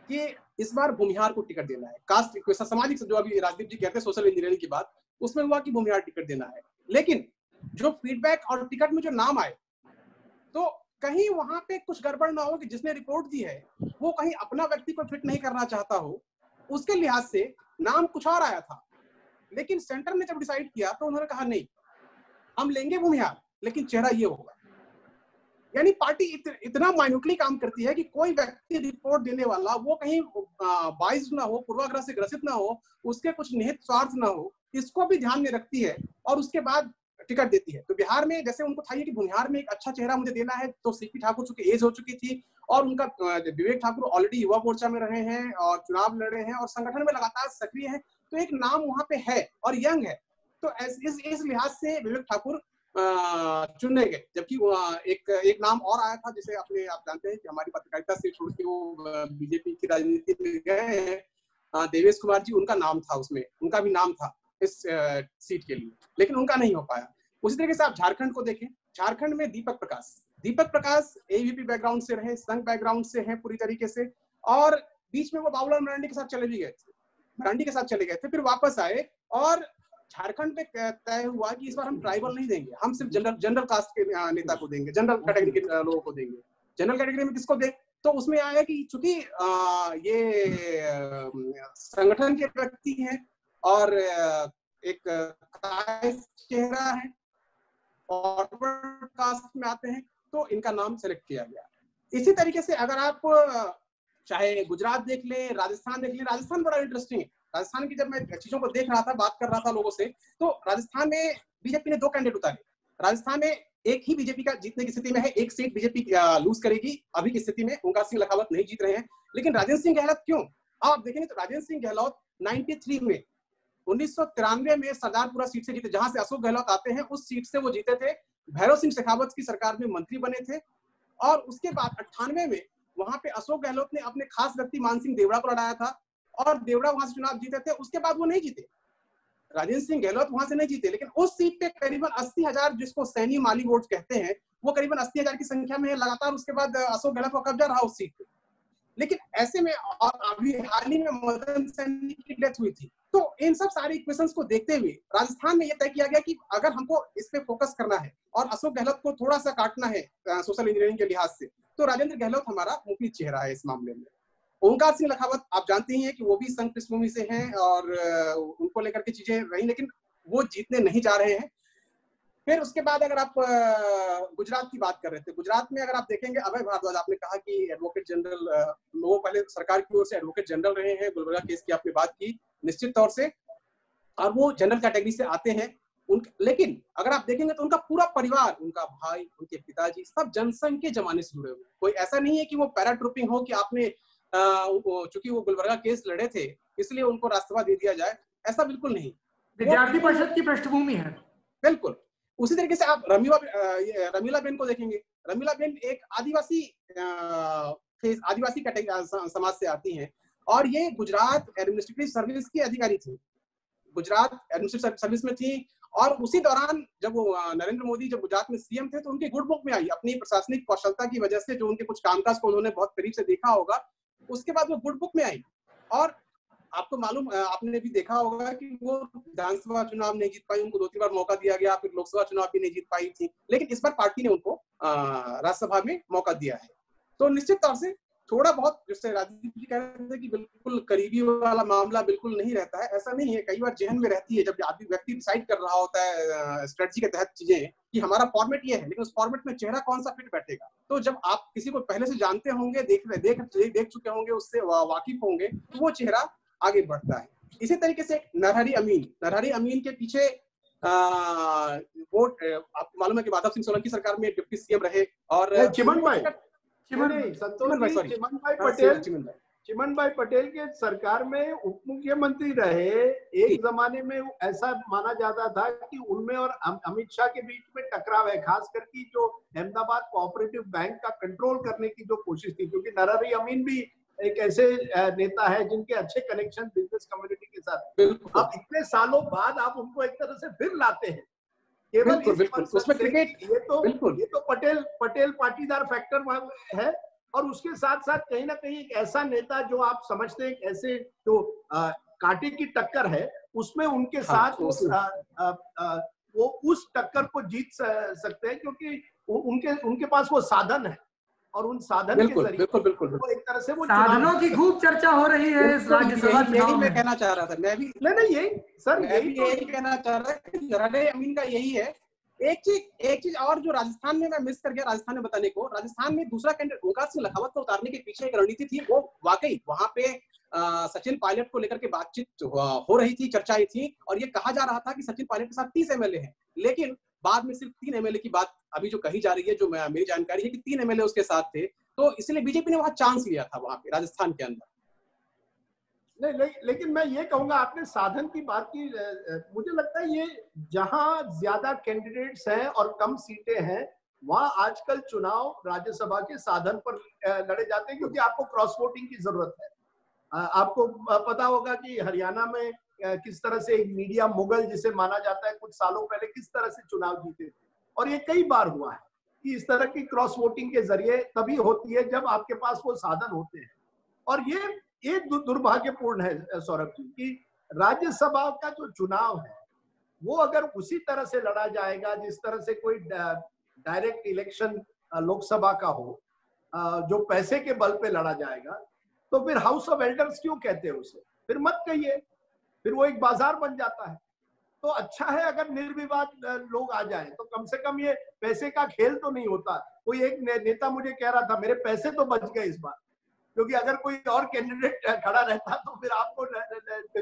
कि इस बार भूमिहार को टिकट देना है। कास्ट सामाजिक जो अभी राजदीप जी कहते हैं सोशल इंजीनियरिंग की बात, उसमें हुआ कि भूमिहार टिकट देना है। लेकिन जो फीडबैक और टिकट में जो नाम आए, तो कहीं वहां पे कुछ गड़बड़ ना हो कि जिसने रिपोर्ट दी है वो कहीं अपना व्यक्ति को फिट नहीं करना चाहता हो, उसके लिहाज से नाम कुछ और आया था। लेकिन सेंटर ने जब डिसाइड किया तो उन्होंने कहा नहीं, हम लेंगे भूमिहार, लेकिन चेहरा ये होगा। यानी पार्टी इतना माइन्यूटली काम करती है कि कोई व्यक्ति रिपोर्ट देने वाला वो कहीं बाइस्ड ना हो, पूर्वाग्रह से ग्रसित ना हो, उसके कुछ निहित स्वार्थ ना हो, इसको भी ध्यान में रखती है और उसके बाद टिकट देती है। तो बिहार में जैसे उनको था कि भूमिहार में एक अच्छा चेहरा मुझे देना है, तो सीपी ठाकुर चूंकि एज हो चुकी थी और उनका विवेक ठाकुर ऑलरेडी युवा मोर्चा में रहे हैं और चुनाव लड़े हैं और संगठन में लगातार सक्रिय हैं, तो एक नाम वहां पे है और यंग है, तो इस लिहाज से विवेक ठाकुर चुने गए। जबकि एक नाम और आया था, जिसे आप जानते हैं कि हमारी पत्रकारिता से छोड़ के वो बीजेपी की राजनीति में गए हैं, देवेश कुमार जी, उनका नाम था उसमें, उनका भी नाम था इस सीट के लिए, लेकिन उनका नहीं हो पाया। उसी तरीके से आप झारखंड को देखें, झारखंड में दीपक प्रकाश एवीपी बैकग्राउंड से रहे, संघ बैकग्राउंड से हैं पूरी तरीके से, और बीच में वो बाबूलाल मरांडी के साथ चले गए थे, फिर वापस आए और झारखंड पे तय हुआ कि इस बार हम ट्राइबल नहीं देंगे, हम सिर्फ जनरल कास्ट के नेता को देंगे, जनरल कैटेगरी के लोगों को देंगे। जनरल कैटेगरी में किसको दें? तो उसमें आया कि चूंकि ये संगठन के व्यक्ति हैं और एक चेहरा है, फॉरवर्ड कास्ट में आते हैं, तो इनका नाम सेलेक्ट किया गया। इसी तरीके से अगर आप चाहे गुजरात देख लें, राजस्थान देख लें, राजस्थान बड़ा इंटरेस्टिंग है। राजस्थान की जब मैं चीजों को देख रहा था, बात कर रहा था लोगों से, तो राजस्थान में बीजेपी ने 2 कैंडिडेट उतारे। राजस्थान में एक ही बीजेपी का जीतने की स्थिति में है, एक सीट बीजेपी लूज करेगी अभी की स्थिति में, ओंकार सिंह लखावत नहीं जीत रहे हैं। लेकिन राजेंद्र सिंह गहलोत क्यों? आप देखेंगे तो राजेंद्र सिंह गहलोत 93 में 1993 में सरदारपुरा सीट से जीते, जहां से अशोक गहलोत आते हैं, उस सीट से वो जीते थे। भैरव सिंह शेखावत की सरकार में मंत्री बने थे और उसके बाद 98 में वहां पे अशोक गहलोत ने अपने खास व्यक्ति मान सिंह देवड़ा को लड़ाया था और देवड़ा वहां से चुनाव जीते थे। उसके बाद वो नहीं जीते, राजेंद्र सिंह गहलोत वहां से नहीं जीते, लेकिन उस सीट पे करीबन 80,000 जिसको सैनी माली वोट कहते हैं, वो करीबन 80,000 की संख्या में है लगातार। उसके बाद अशोक गहलोत का कब्जा रहा उस सीट पे। लेकिन ऐसे में और अभी हाल ही में मदन सैनी की डेथ हुई थी, तो इन सब सारे इक्वेशंस को देखते हुए राजस्थान में यह तय किया गया कि अगर हमको इस पे फोकस करना है और अशोक गहलोत को थोड़ा सा काटना है सोशल इंजीनियरिंग के लिहाज से, तो राजेंद्र गहलोत हमारा मुख्य चेहरा है इस मामले में। ओंकार सिंह लखावत आप जानते ही हैं कि वो भी संघ पृष्ठभूमि से हैं और उनको लेकर के चीजें रही, लेकिन वो जीतने नहीं जा रहे हैं। फिर उसके बाद अगर आप गुजरात की बात कर रहे थे, गुजरात में अगर आप देखेंगे अभय भारद्वाज, आपने कहा कि एडवोकेट जनरल, वो पहले सरकार की ओर से एडवोकेट जनरल रहे हैं, गुलबर्गा केस की आपने बात की निश्चित तौर से, और वो जनरल कैटेगरी से आते हैं। लेकिन अगर आप देखेंगे तो उनका पूरा परिवार, उनका भाई, उनके पिताजी, सब जनसंघ के जमाने से जुड़े हुए हैं। कोई ऐसा नहीं है कि वो पैराट्रूपिंग हो कि आपने चूंकि वो गुलबर्गा केस लड़े थे इसलिए उनको राष्ट्रपति दे दिया जाए, ऐसा बिल्कुल नहीं। विद्यार्थी परिषद की पृष्ठभूमि है। बिल्कुल। उसी तरीके से आप रमीला बेन को देखेंगे। रमीला बेन एक आदिवासी समाज से आती हैं और ये गुजरात एडमिनिस्ट्रेटिव सर्विस की अधिकारी थी, गुजरात एडमिनिस्ट्रेटिव सर्विस में थी। और उसी दौरान जब वो नरेंद्र मोदी जब गुजरात में सीएम थे तो उनकी गुड बुक में आई, अपनी प्रशासनिक कौशलता की वजह से, जो उनके कुछ कामकाज को उन्होंने बहुत करीब से देखा होगा, उसके बाद वो गुड बुक में आई। और आपको मालूम, आपने भी देखा होगा कि वो विधानसभा चुनाव नहीं जीत पाई, उनको 2-3 बार मौका दिया गया, फिर लोकसभा चुनाव भी नहीं जीत पाई थी, लेकिन इस बार पार्टी ने उनको राज्यसभा में मौका दिया है। तो निश्चित तौर से थोड़ा बहुत, जैसे राजनीति जी कह रहे थे कि बिल्कुल करीबी वाला मामला बिल्कुल नहीं रहता है, ऐसा नहीं है। कई बार जहन में रहती है जब आदमी व्यक्ति डिसाइड कर रहा होता है स्ट्रेटजी के तहत चीजें कि हमारा फॉर्मेट ये है, लेकिन उस फॉर्मेट में चेहरा कौन सा फिट बैठेगा। तो जब आप किसी को पहले से जानते होंगे, देख चुके होंगे, उससे वाकिफ होंगे, तो वो चेहरा आगे बढ़ता है। इसी तरीके से नरहरी अमीन के पीछे वो आपको मालूम है कि माधव सिंह सोलंकी सरकार में डिप्टी सीएम रहे, और चिमन भाई पटेल के सरकार में उप मुख्यमंत्री रहे। एक जमाने में ऐसा माना जाता था कि उनमें और अमित शाह के बीच में टकराव है, खासकर की जो अहमदाबाद कोऑपरेटिव बैंक का कंट्रोल करने की जो कोशिश थी, क्योंकि नरहरी अमीन भी एक ऐसे नेता है जिनके अच्छे कनेक्शन बिजनेस कम्युनिटी के साथ। अब इतने सालों बाद आप उनको एक तरह से फिर लाते हैं केवल उसमें क्रिकेट, ये तो पटेल पाटीदार फैक्टर है। और उसके साथ साथ कहीं ना कहीं एक ऐसा नेता जो आप समझते हैं ऐसे जो कांटे की टक्कर है, उसमें उनके साथ वो उस टक्कर को जीत सकते हैं, क्योंकि उनके पास वो साधन है, और उन साधन के जरिए बिल्कुल एक तरह से वो साधनों की खूब चर्चा हो रही है इस राज्यसभा चुनाव में। मैं कहना चाह रहा था, मैं भी यही कहना चाह रहा था कि नरहरी अमीन का यही है। एक चीज और जो राजस्थान में मैं मिस कर गया राजस्थान में बताने को, राजस्थान में दूसरा कैंडिडेट ओंकार सिंह लखावत को उतारने के पीछे एक रणनीति थी। वो वाकई वहां पे सचिन पायलट को लेकर के बातचीत हो रही थी, चर्चाएं थी, और ये कहा जा रहा था कि सचिन पायलट के साथ 30 एमएलए हैं, लेकिन बाद में सिर्फ 3 एमएलए की बात अभी जो कही जा रही है, जो मेरी जानकारी है कि 3 एमएलए उसके साथ थे। तो इसलिए बीजेपी ने वहां चांस लिया था वहां पे राजस्थान के अंदर। नहीं, लेकिन मैं ये कहूंगा, आपने साधन की बात की, मुझे लगता है ये जहां ज्यादा कैंडिडेट्स हैं और कम सीटें हैं, वहां आजकल चुनाव राज्यसभा के साधन पर लड़े जाते हैं, क्योंकि आपको क्रॉस वोटिंग की जरूरत है। आपको पता होगा कि हरियाणा में किस तरह से एक मीडिया मुगल जिसे माना जाता है, कुछ सालों पहले किस तरह से चुनाव जीते थे, और ये कई बार हुआ है कि इस तरह की क्रॉस वोटिंग के जरिए तभी होती है जब आपके पास वो साधन होते हैं। और ये दुर्भाग्यपूर्ण है सौरभ जी कि राज्यसभा का जो चुनाव है वो अगर उसी तरह से लड़ा जाएगा जिस तरह से कोई डायरेक्ट इलेक्शन लोकसभा का हो, जो पैसे के बल पे लड़ा जाएगा, तो फिर हाउस ऑफ एल्डर्स क्यों कहते हैं उसे? फिर मत कहिए, फिर वो एक बाजार बन जाता है। तो अच्छा है अगर निर्विवाद लोग आ जाएं, तो कम से कम ये पैसे का खेल तो नहीं होता। कोई एक नेता मुझे कह रहा था, मेरे पैसे तो बच गए इस बार, क्योंकि अगर कोई और कैंडिडेट खड़ा रहता तो फिर आपको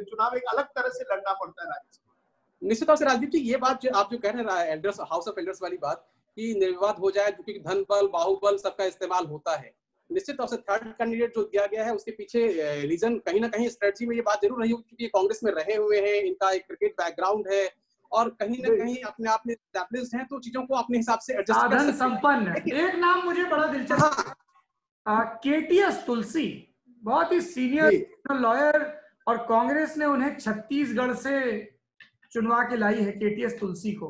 चुनाव एक अलग तरह से लड़ना पड़ता है राज्यसभा। निश्चित तौर से राजदीप जी, ये बात जो आप जो कह रहे हैं एल्डर्स, हाउस ऑफ एल्डर्स वाली बात कि निर्विवाद हो जाए, क्योंकि धन बल बाहुबल सबका इस्तेमाल होता है। निश्चित तौर से थर्ड कैंडिडेट जो दिया गया है उसके पीछे रीजन कहीं ना कहीं स्ट्रेटजी में ये बात जरूर रही होगी, क्योंकि कांग्रेस में रहे हुए हैं, इनका एक क्रिकेट बैकग्राउंड है, और कहीं ना कहीं अपने आप में एस्टैब्लिश्ड हैं, तो चीजों को अपने हिसाब से एडजस्ट कर सकते हैं। संपन्न। एक नाम मुझे बड़ा दिलचस्प, केटीएस तुलसी, बहुत ही सीनियर लॉयर, और कांग्रेस ने उन्हें छत्तीसगढ़ से चुनवा के लाई है, केटीएस तुलसी को।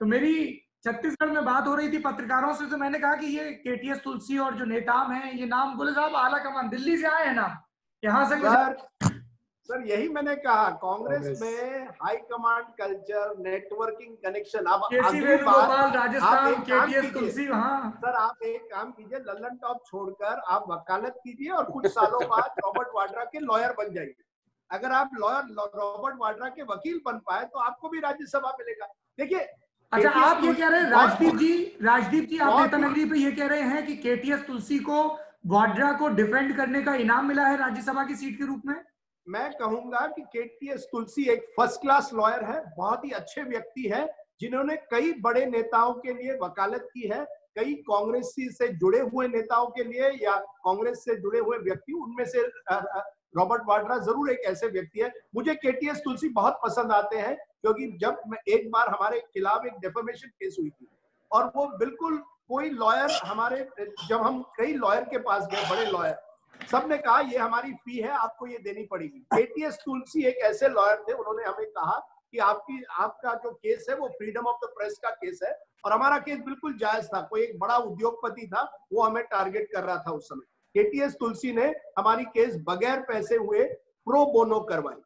तो मेरी छत्तीसगढ़ में बात हो रही थी पत्रकारों से, तो मैंने कहा कि ये केटीएस तुलसी और जो नेताम हैं, ये नाम, बोले साहब आला कमान दिल्ली से आए हैं नाम, यहाँ से सर यही मैंने कहा, कांग्रेस में high command culture, networking connection. अब राजस्थान, केटीएस तुलसी, हाँ सर आप एक काम कीजिए, लल्लन टॉप छोड़कर आप वकालत कीजिए और कुछ सालों बाद रॉबर्ट वाड्रा के लॉयर बन जाइए। अगर आप रॉबर्ट वाड्रा के वकील बन पाए तो आपको भी राज्यसभा मिलेगा। देखिए, अच्छा आप ये कह रहे हैं राजदीप जी आप नेता नगरी पे ये कह रहे हैं कि केटीएस तुलसी को वाड्रा को डिफेंड करने का इनाम मिला है राज्यसभा की सीट के रूप में? मैं कहूंगा कि केटीएस तुलसी एक फर्स्ट क्लास लॉयर है, बहुत ही अच्छे व्यक्ति है, जिन्होंने कई बड़े नेताओं के लिए वकालत की है, कई कांग्रेसी से जुड़े हुए नेताओं के लिए या कांग्रेस से जुड़े हुए व्यक्ति, उनमें से रॉबर्ट वाड्रा जरूर एक ऐसे व्यक्ति है। मुझे केटीएस तुलसी बहुत पसंद आते हैं, क्योंकि जब एक बार हमारे खिलाफ एक डेफेमेशन केस हुई थी, और वो बिल्कुल कोई लॉयर हमारे, जब हम कई लॉयर के पास गए, बड़े लॉयर, सबने कहा ये हमारी फी है, आपको ये देनी पड़ेगी। केटीएस तुलसी एक ऐसे लॉयर थे, उन्होंने हमें कहा कि आपका जो केस है वो फ्रीडम ऑफ द प्रेस का केस है, और हमारा केस बिल्कुल जायज था। कोई एक बड़ा उद्योगपति था, वो हमें टारगेट कर रहा था उस समय। केटीएस तुलसी ने हमारी केस बगैर पैसे हुए प्रो बोनो करवाई।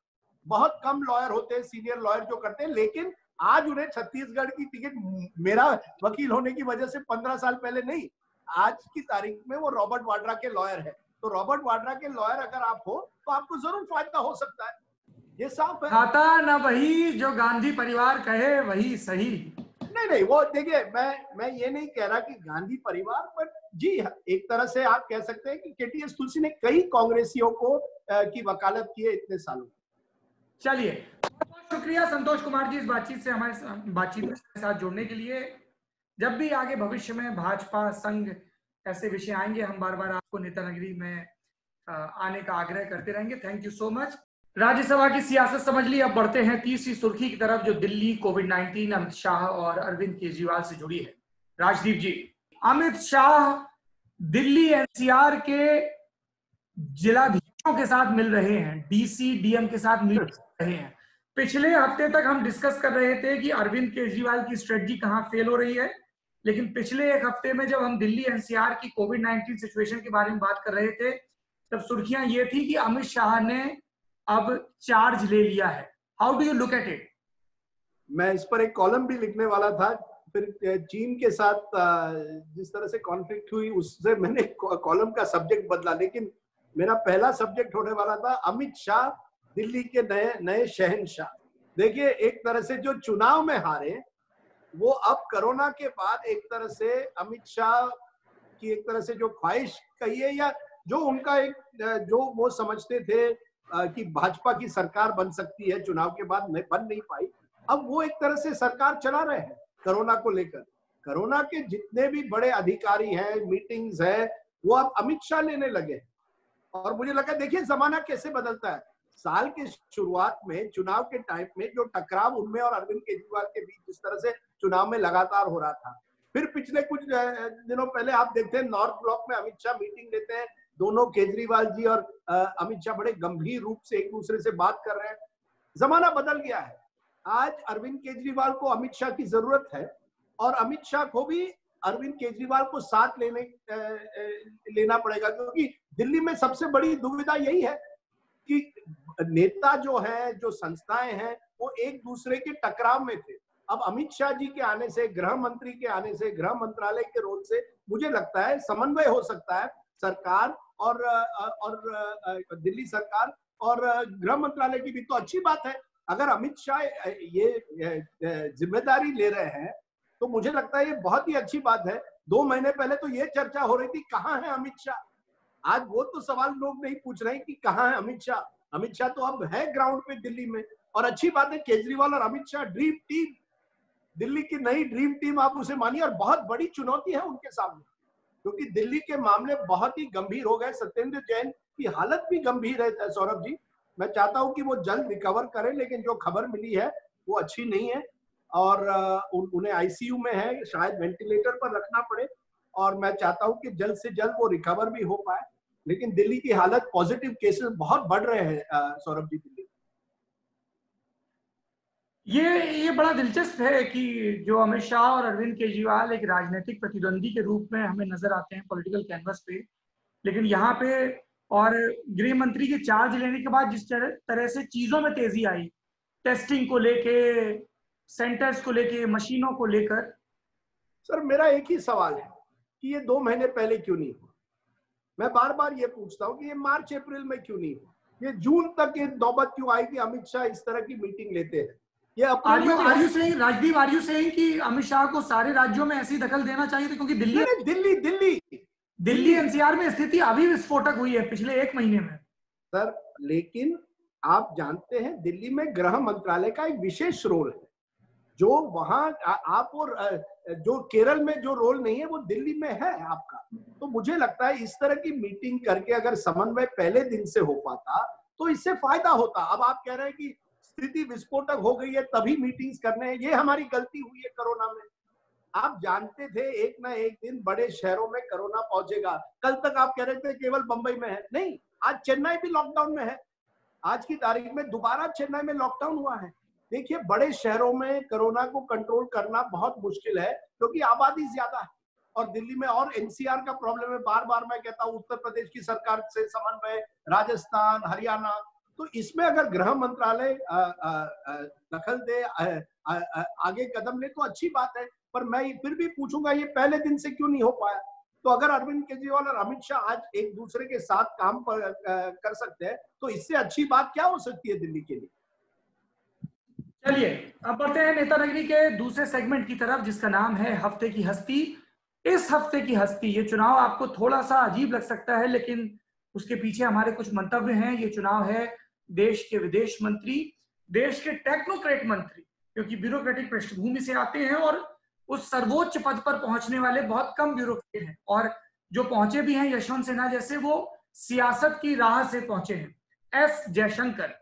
बहुत कम लॉयर होते हैं, सीनियर लॉयर जो करते हैं, लेकिन आज उन्हें छत्तीसगढ़ की टिकट, मेरा वकील होने की वजह से 15 साल पहले नहीं, आज की तारीख में वो रॉबर्ट वाड्रा के लॉयर है। तो रॉबर्ट वाड्रा के लॉयर अगर आप हो तो आपको जरूर फायदा हो सकता है, ये साफ है। खाता न वही जो गांधी परिवार कहे वही सही। नहीं, वो देखिए, मैं ये नहीं कह रहा कि गांधी परिवार, बट जी एक तरह से आप कह सकते हैं कि केटीएस तुलसी ने कई कांग्रेसियों को की वकालत की है इतने सालों। चलिए, बहुत शुक्रिया संतोष कुमार जी इस बातचीत से हमारे बातचीत में साथ जुड़ने के लिए। जब भी आगे भविष्य में भाजपा संघ ऐसे विषय आएंगे, हम बार बार आपको नेता नगरी में आने का आग्रह करते रहेंगे। Thank you so much. Rajya Sabha की सियासत समझ ली, अब बढ़ते हैं तीसरी सुर्खी की तरफ, जो दिल्ली कोविड-19 अमित शाह और अरविंद केजरीवाल से जुड़ी है। राजदीप जी, अमित शाह दिल्ली एनसीआर के जिलाधीशों के साथ मिल रहे हैं, डीसी डीएम के साथ मिल रहे हैं। पिछले हफ्ते तक हम डिस्कस कर रहे थे कि अरविंद केजरीवाल की स्ट्रेटजी कहां फेल हो रही है, लेकिन पिछले एक हफ्ते में जब हम दिल्ली एनसीआर की कोविड-19 सिचुएशन के बारे में बात कर रहे थे, तब सुर्खियां ये थी कि अमित शाह ने अब चार्ज ले लिया है। How do you look at it? मैं इस पर एक कॉलम भी लिखने वाला था, फिर चीन के साथ जिस तरह से कॉन्फ्लिक्ट हुई उससे मैंने कॉलम का सब्जेक्ट बदला, लेकिन मेरा पहला सब्जेक्ट होने वाला था अमित शाह दिल्ली के नए शहंशाह। देखिए, एक तरह से जो चुनाव में हारे वो अब कोरोना के बाद एक तरह से अमित शाह की एक तरह से जो ख्वाहिश कहिए या जो उनका एक जो वो समझते थे कि भाजपा की सरकार बन सकती है चुनाव के बाद, बन नहीं पाई, अब वो एक तरह से सरकार चला रहे हैं कोरोना को लेकर। कोरोना के जितने भी बड़े अधिकारी हैं, मीटिंग्स है, वो अब अमित शाह लेने लगे। और मुझे लगा, देखिए जमाना कैसे बदलता है। साल के शुरुआत में चुनाव के टाइम में जो टकराव उनमें और अरविंद केजरीवाल के बीच जिस तरह से चुनाव में लगातार हो रहा था, फिर पिछले कुछ दिनों पहले आप देखते हैं नॉर्थ ब्लॉक में अमित शाह मीटिंग लेते हैं, दोनों केजरीवाल जी और अमित शाह बड़े गंभीर रूप से एक दूसरे से बात कर रहे हैं। जमाना बदल गया है। आज अरविंद केजरीवाल को अमित शाह की जरूरत है और अमित शाह को भी अरविंद केजरीवाल को साथ लेना पड़ेगा, क्योंकि दिल्ली में सबसे बड़ी दुविधा यही है कि नेता जो है, जो संस्थाएं हैं, वो एक दूसरे के टकराव में थे। अब अमित शाह जी के आने से, गृह मंत्री के आने से, गृह मंत्रालय के रोल से मुझे लगता है समन्वय हो सकता है सरकार और दिल्ली सरकार और गृह मंत्रालय की भी। तो अच्छी बात है अगर अमित शाह ये जिम्मेदारी ले रहे हैं, तो मुझे लगता है ये बहुत ही अच्छी बात है। 2 महीने पहले तो ये चर्चा हो रही थी कहाँ है अमित शाह, आज वो तो सवाल लोग नहीं पूछ रहे कि कहाँ है अमित शाह। अमित शाह तो अब है ग्राउंड पे दिल्ली में, और अच्छी बात है केजरीवाल और अमित शाह ड्रीम टीम, दिल्ली की नई ड्रीम टीम आप उसे मानिए। और बहुत बड़ी चुनौती है उनके सामने, क्योंकि दिल्ली के मामले बहुत ही गंभीर हो गए। सत्येंद्र जैन की हालत भी गंभीर है सौरभ जी, मैं चाहता हूं कि वो जल्द रिकवर करें, लेकिन जो खबर मिली है वो अच्छी नहीं है और उन्हें आईसीयू में है, शायद वेंटिलेटर पर रखना पड़े, और मैं चाहता हूं कि जल्द से जल्द वो रिकवर भी हो पाए। लेकिन दिल्ली की हालत, पॉजिटिव केसेस बहुत बढ़ रहे हैं सौरभ जी दिल्ली। ये बड़ा दिलचस्प है कि जो अमित शाह और अरविंद केजरीवाल एक राजनीतिक प्रतिद्वंदी के रूप में हमें नजर आते हैं पॉलिटिकल कैनवस पे, लेकिन यहाँ पे और गृह मंत्री के चार्ज लेने के बाद जिस तरह से चीजों में तेजी आई, टेस्टिंग को लेके, सेंटर्स को लेके, मशीनों को लेकर। सर मेरा एक ही सवाल है कि ये 2 महीने पहले क्यों नहीं हुआ? मैं बार बार ये पूछता हूँ कि ये मार्च अप्रैल में क्यों नहीं हुआ? ये जून तक ये नौबत क्यों आई कि अमित शाह इस तरह की मीटिंग लेते हैं? ये राजदीप, आर यू सेइंग कि अमित शाह को सारे राज्यों में ऐसी दखल देना चाहिए था? क्योंकि दिल्ली एनसीआर में स्थिति अभी विस्फोटक हुई है पिछले 1 महीने में सर। लेकिन आप जानते हैं दिल्ली में गृह मंत्रालय का एक विशेष रोल है, जो वहां आप और जो केरल में जो रोल नहीं है वो दिल्ली में है आपका। तो मुझे लगता है इस तरह की मीटिंग करके अगर समन्वय पहले दिन से हो पाता तो इससे फायदा होता। अब आप कह रहे हैं कि स्थिति विस्फोटक हो गई है तभी मीटिंग्स करने हैं, ये हमारी गलती हुई है कोरोना में। आप जानते थे एक ना एक दिन बड़े शहरों में कोरोना पहुंचेगा। कल तक आप कह रहे थे केवल बंबई में है, नहीं, आज चेन्नई भी लॉकडाउन में है। आज की तारीख में दोबारा चेन्नई में लॉकडाउन हुआ है। देखिए, बड़े शहरों में कोरोना को कंट्रोल करना बहुत मुश्किल है क्योंकि आबादी ज्यादा है, और दिल्ली में और एनसीआर का प्रॉब्लम है। बार बार मैं कहता हूँ उत्तर प्रदेश की सरकार से समन्वय, राजस्थान, हरियाणा, तो इसमें अगर गृह मंत्रालय दखल दे, आगे कदम ले तो अच्छी बात है। पर मैं फिर भी पूछूंगा ये पहले दिन से क्यों नहीं हो पाया? तो अगर अरविंद केजरीवाल और अमित शाह आज एक दूसरे के साथ काम कर सकते हैं तो इससे अच्छी बात क्या हो सकती है दिल्ली के लिए। चलिए अब बढ़ते हैं नेता नगरी के दूसरे सेगमेंट की तरफ, जिसका नाम है हफ्ते की हस्ती। इस हफ्ते की हस्ती, ये चुनाव आपको थोड़ा सा अजीब लग सकता है, लेकिन उसके पीछे हमारे कुछ मंतव्य हैं। ये चुनाव है देश के विदेश मंत्री, देश के टेक्नोक्रेट मंत्री, क्योंकि ब्यूरोक्रेटिक पृष्ठभूमि से आते हैं और उस सर्वोच्च पद पर पहुंचने वाले बहुत कम ब्यूरोक्रेट हैं, और जो पहुंचे भी हैं यशवंत सिन्हा जैसे, वो सियासत की राह से पहुंचे हैं। एस जयशंकर,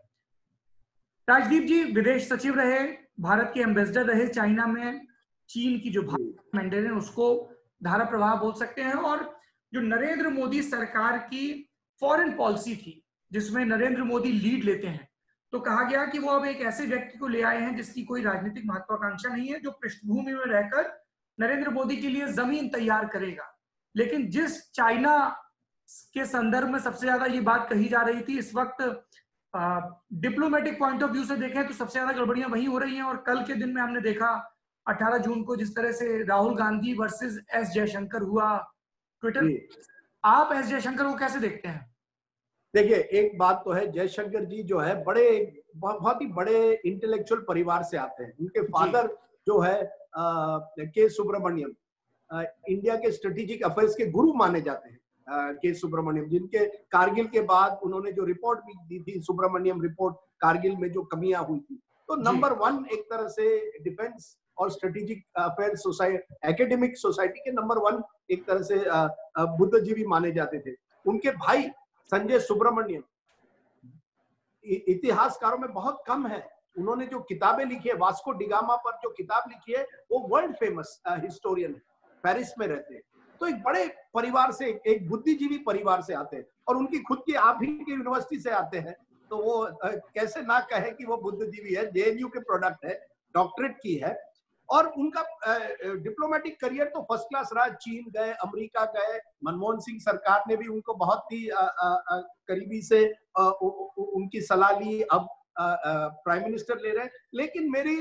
राजदीप जी विदेश सचिव रहे, भारत के एम्बेसडर रहे चाइना में, चीन की जो भारत मैंडेट है उसको धारा प्रवाह बोल सकते हैं, और जो नरेंद्र मोदी सरकार की फॉरेन पॉलिसी थी जिसमें नरेंद्र मोदी लीड लेते हैं, तो कहा गया कि वो अब एक ऐसे व्यक्ति को ले आए हैं जिसकी कोई राजनीतिक महत्वाकांक्षा नहीं है, जो पृष्ठभूमि में रहकर नरेंद्र मोदी के लिए जमीन तैयार करेगा। लेकिन जिस चाइना के संदर्भ में सबसे ज्यादा ये बात कही जा रही थी, इस वक्त डिप्लोमेटिक पॉइंट ऑफ व्यू से देखें तो सबसे ज्यादा गड़बड़ियां वही हो रही हैं। और कल के दिन में हमने देखा 18 जून को जिस तरह से राहुल गांधी वर्सेस एस जयशंकर हुआ ट्विटर, आप एस जयशंकर को कैसे देखते हैं? देखिए, एक बात तो है, जयशंकर जी जो है बहुत ही बड़े इंटेलेक्चुअल परिवार से आते हैं। उनके फादर जो है के सुब्रमण्यम, इंडिया के स्ट्रेटेजिक अफेयर्स के गुरु माने जाते हैं, के सुब्रमण्यम, जिनके कारगिल के बाद उन्होंने जो रिपोर्ट भी दी थी, सुब्रमण्यम रिपोर्ट, कारगिल में जो कमियां हुई थी, तो नंबर 1 एक तरह से डिफेंस और strategic affairs society, academic society के नंबर 1 एक तरह से बुद्धिजीवी माने जाते थे। उनके भाई संजय सुब्रमण्यम इतिहासकारों में बहुत कम है। उन्होंने जो किताबें लिखी है, वास्को डिगामा पर जो किताब लिखी है, वो वर्ल्ड फेमस हिस्टोरियन है, पेरिस में रहते हैं। तो एक बड़े परिवार से, एक बुद्धिजीवी परिवार से आते हैं, और उनकी खुद की आप ही की यूनिवर्सिटी से आते हैं, तो वो कैसे ना कहे कि वो बुद्धिजीवी है। जेएनयू के प्रोडक्ट है, डॉक्टरेट की है, और उनका डिप्लोमेटिक करियर तो फर्स्ट क्लास रहा। चीन गए, अमेरिका गए, मनमोहन सिंह सरकार ने भी उनको बहुत ही करीबी से उनकी सलाह ली, अब प्राइम मिनिस्टर ले रहे हैं। लेकिन मेरी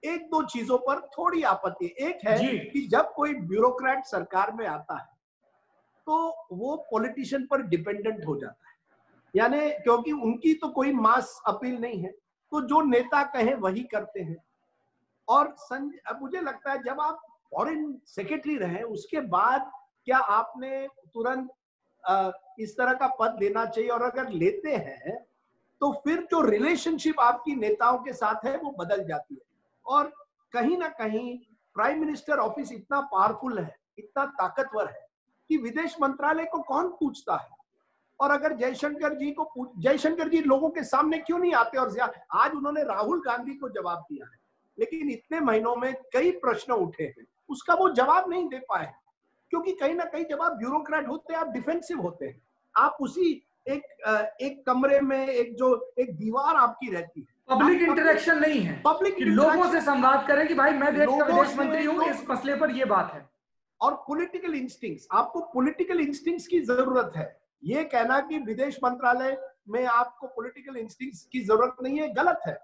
एक दो चीजों पर थोड़ी आपत्ति। एक है कि जब कोई ब्यूरोक्रेट सरकार में आता है तो वो पॉलिटिशियन पर डिपेंडेंट हो जाता है, यानी क्योंकि उनकी तो कोई मास अपील नहीं है, तो जो नेता कहे वही करते हैं। और मुझे लगता है जब आप फॉरेन सेक्रेटरी रहे, उसके बाद क्या आपने तुरंत इस तरह का पद लेना चाहिए, और अगर लेते हैं तो फिर जो रिलेशनशिप आपकी नेताओं के साथ है वो बदल जाती है। और कहीं ना कहीं प्राइम मिनिस्टर ऑफिस इतना पावरफुल है, इतना ताकतवर है कि विदेश मंत्रालय को कौन पूछता है। और अगर जयशंकर जी लोगों के सामने क्यों नहीं आते, और आज उन्होंने राहुल गांधी को जवाब दिया है, लेकिन इतने महीनों में कई प्रश्न उठे हैं, उसका वो जवाब नहीं दे पाए, क्योंकि कहीं ना कहीं जब आप ब्यूरोक्रेट होते हैं, आप डिफेंसिव होते हैं, आप उसी एक कमरे में एक दीवार आपकी रहती है, पब्लिक इंटरेक्शन नहीं है, पब्लिक लोगों से संवाद करें कि भाई मैं देश का विदेश मंत्री हूं, इस मसले पर ये बात है। और पॉलिटिकल इंस्टिंक्ट्स, आपको पॉलिटिकल इंस्टिंक्ट्स की जरूरत है। ये कहना कि विदेश मंत्रालय में आपको पॉलिटिकल इंस्टिंक्ट्स की जरूरत नहीं है, गलत है।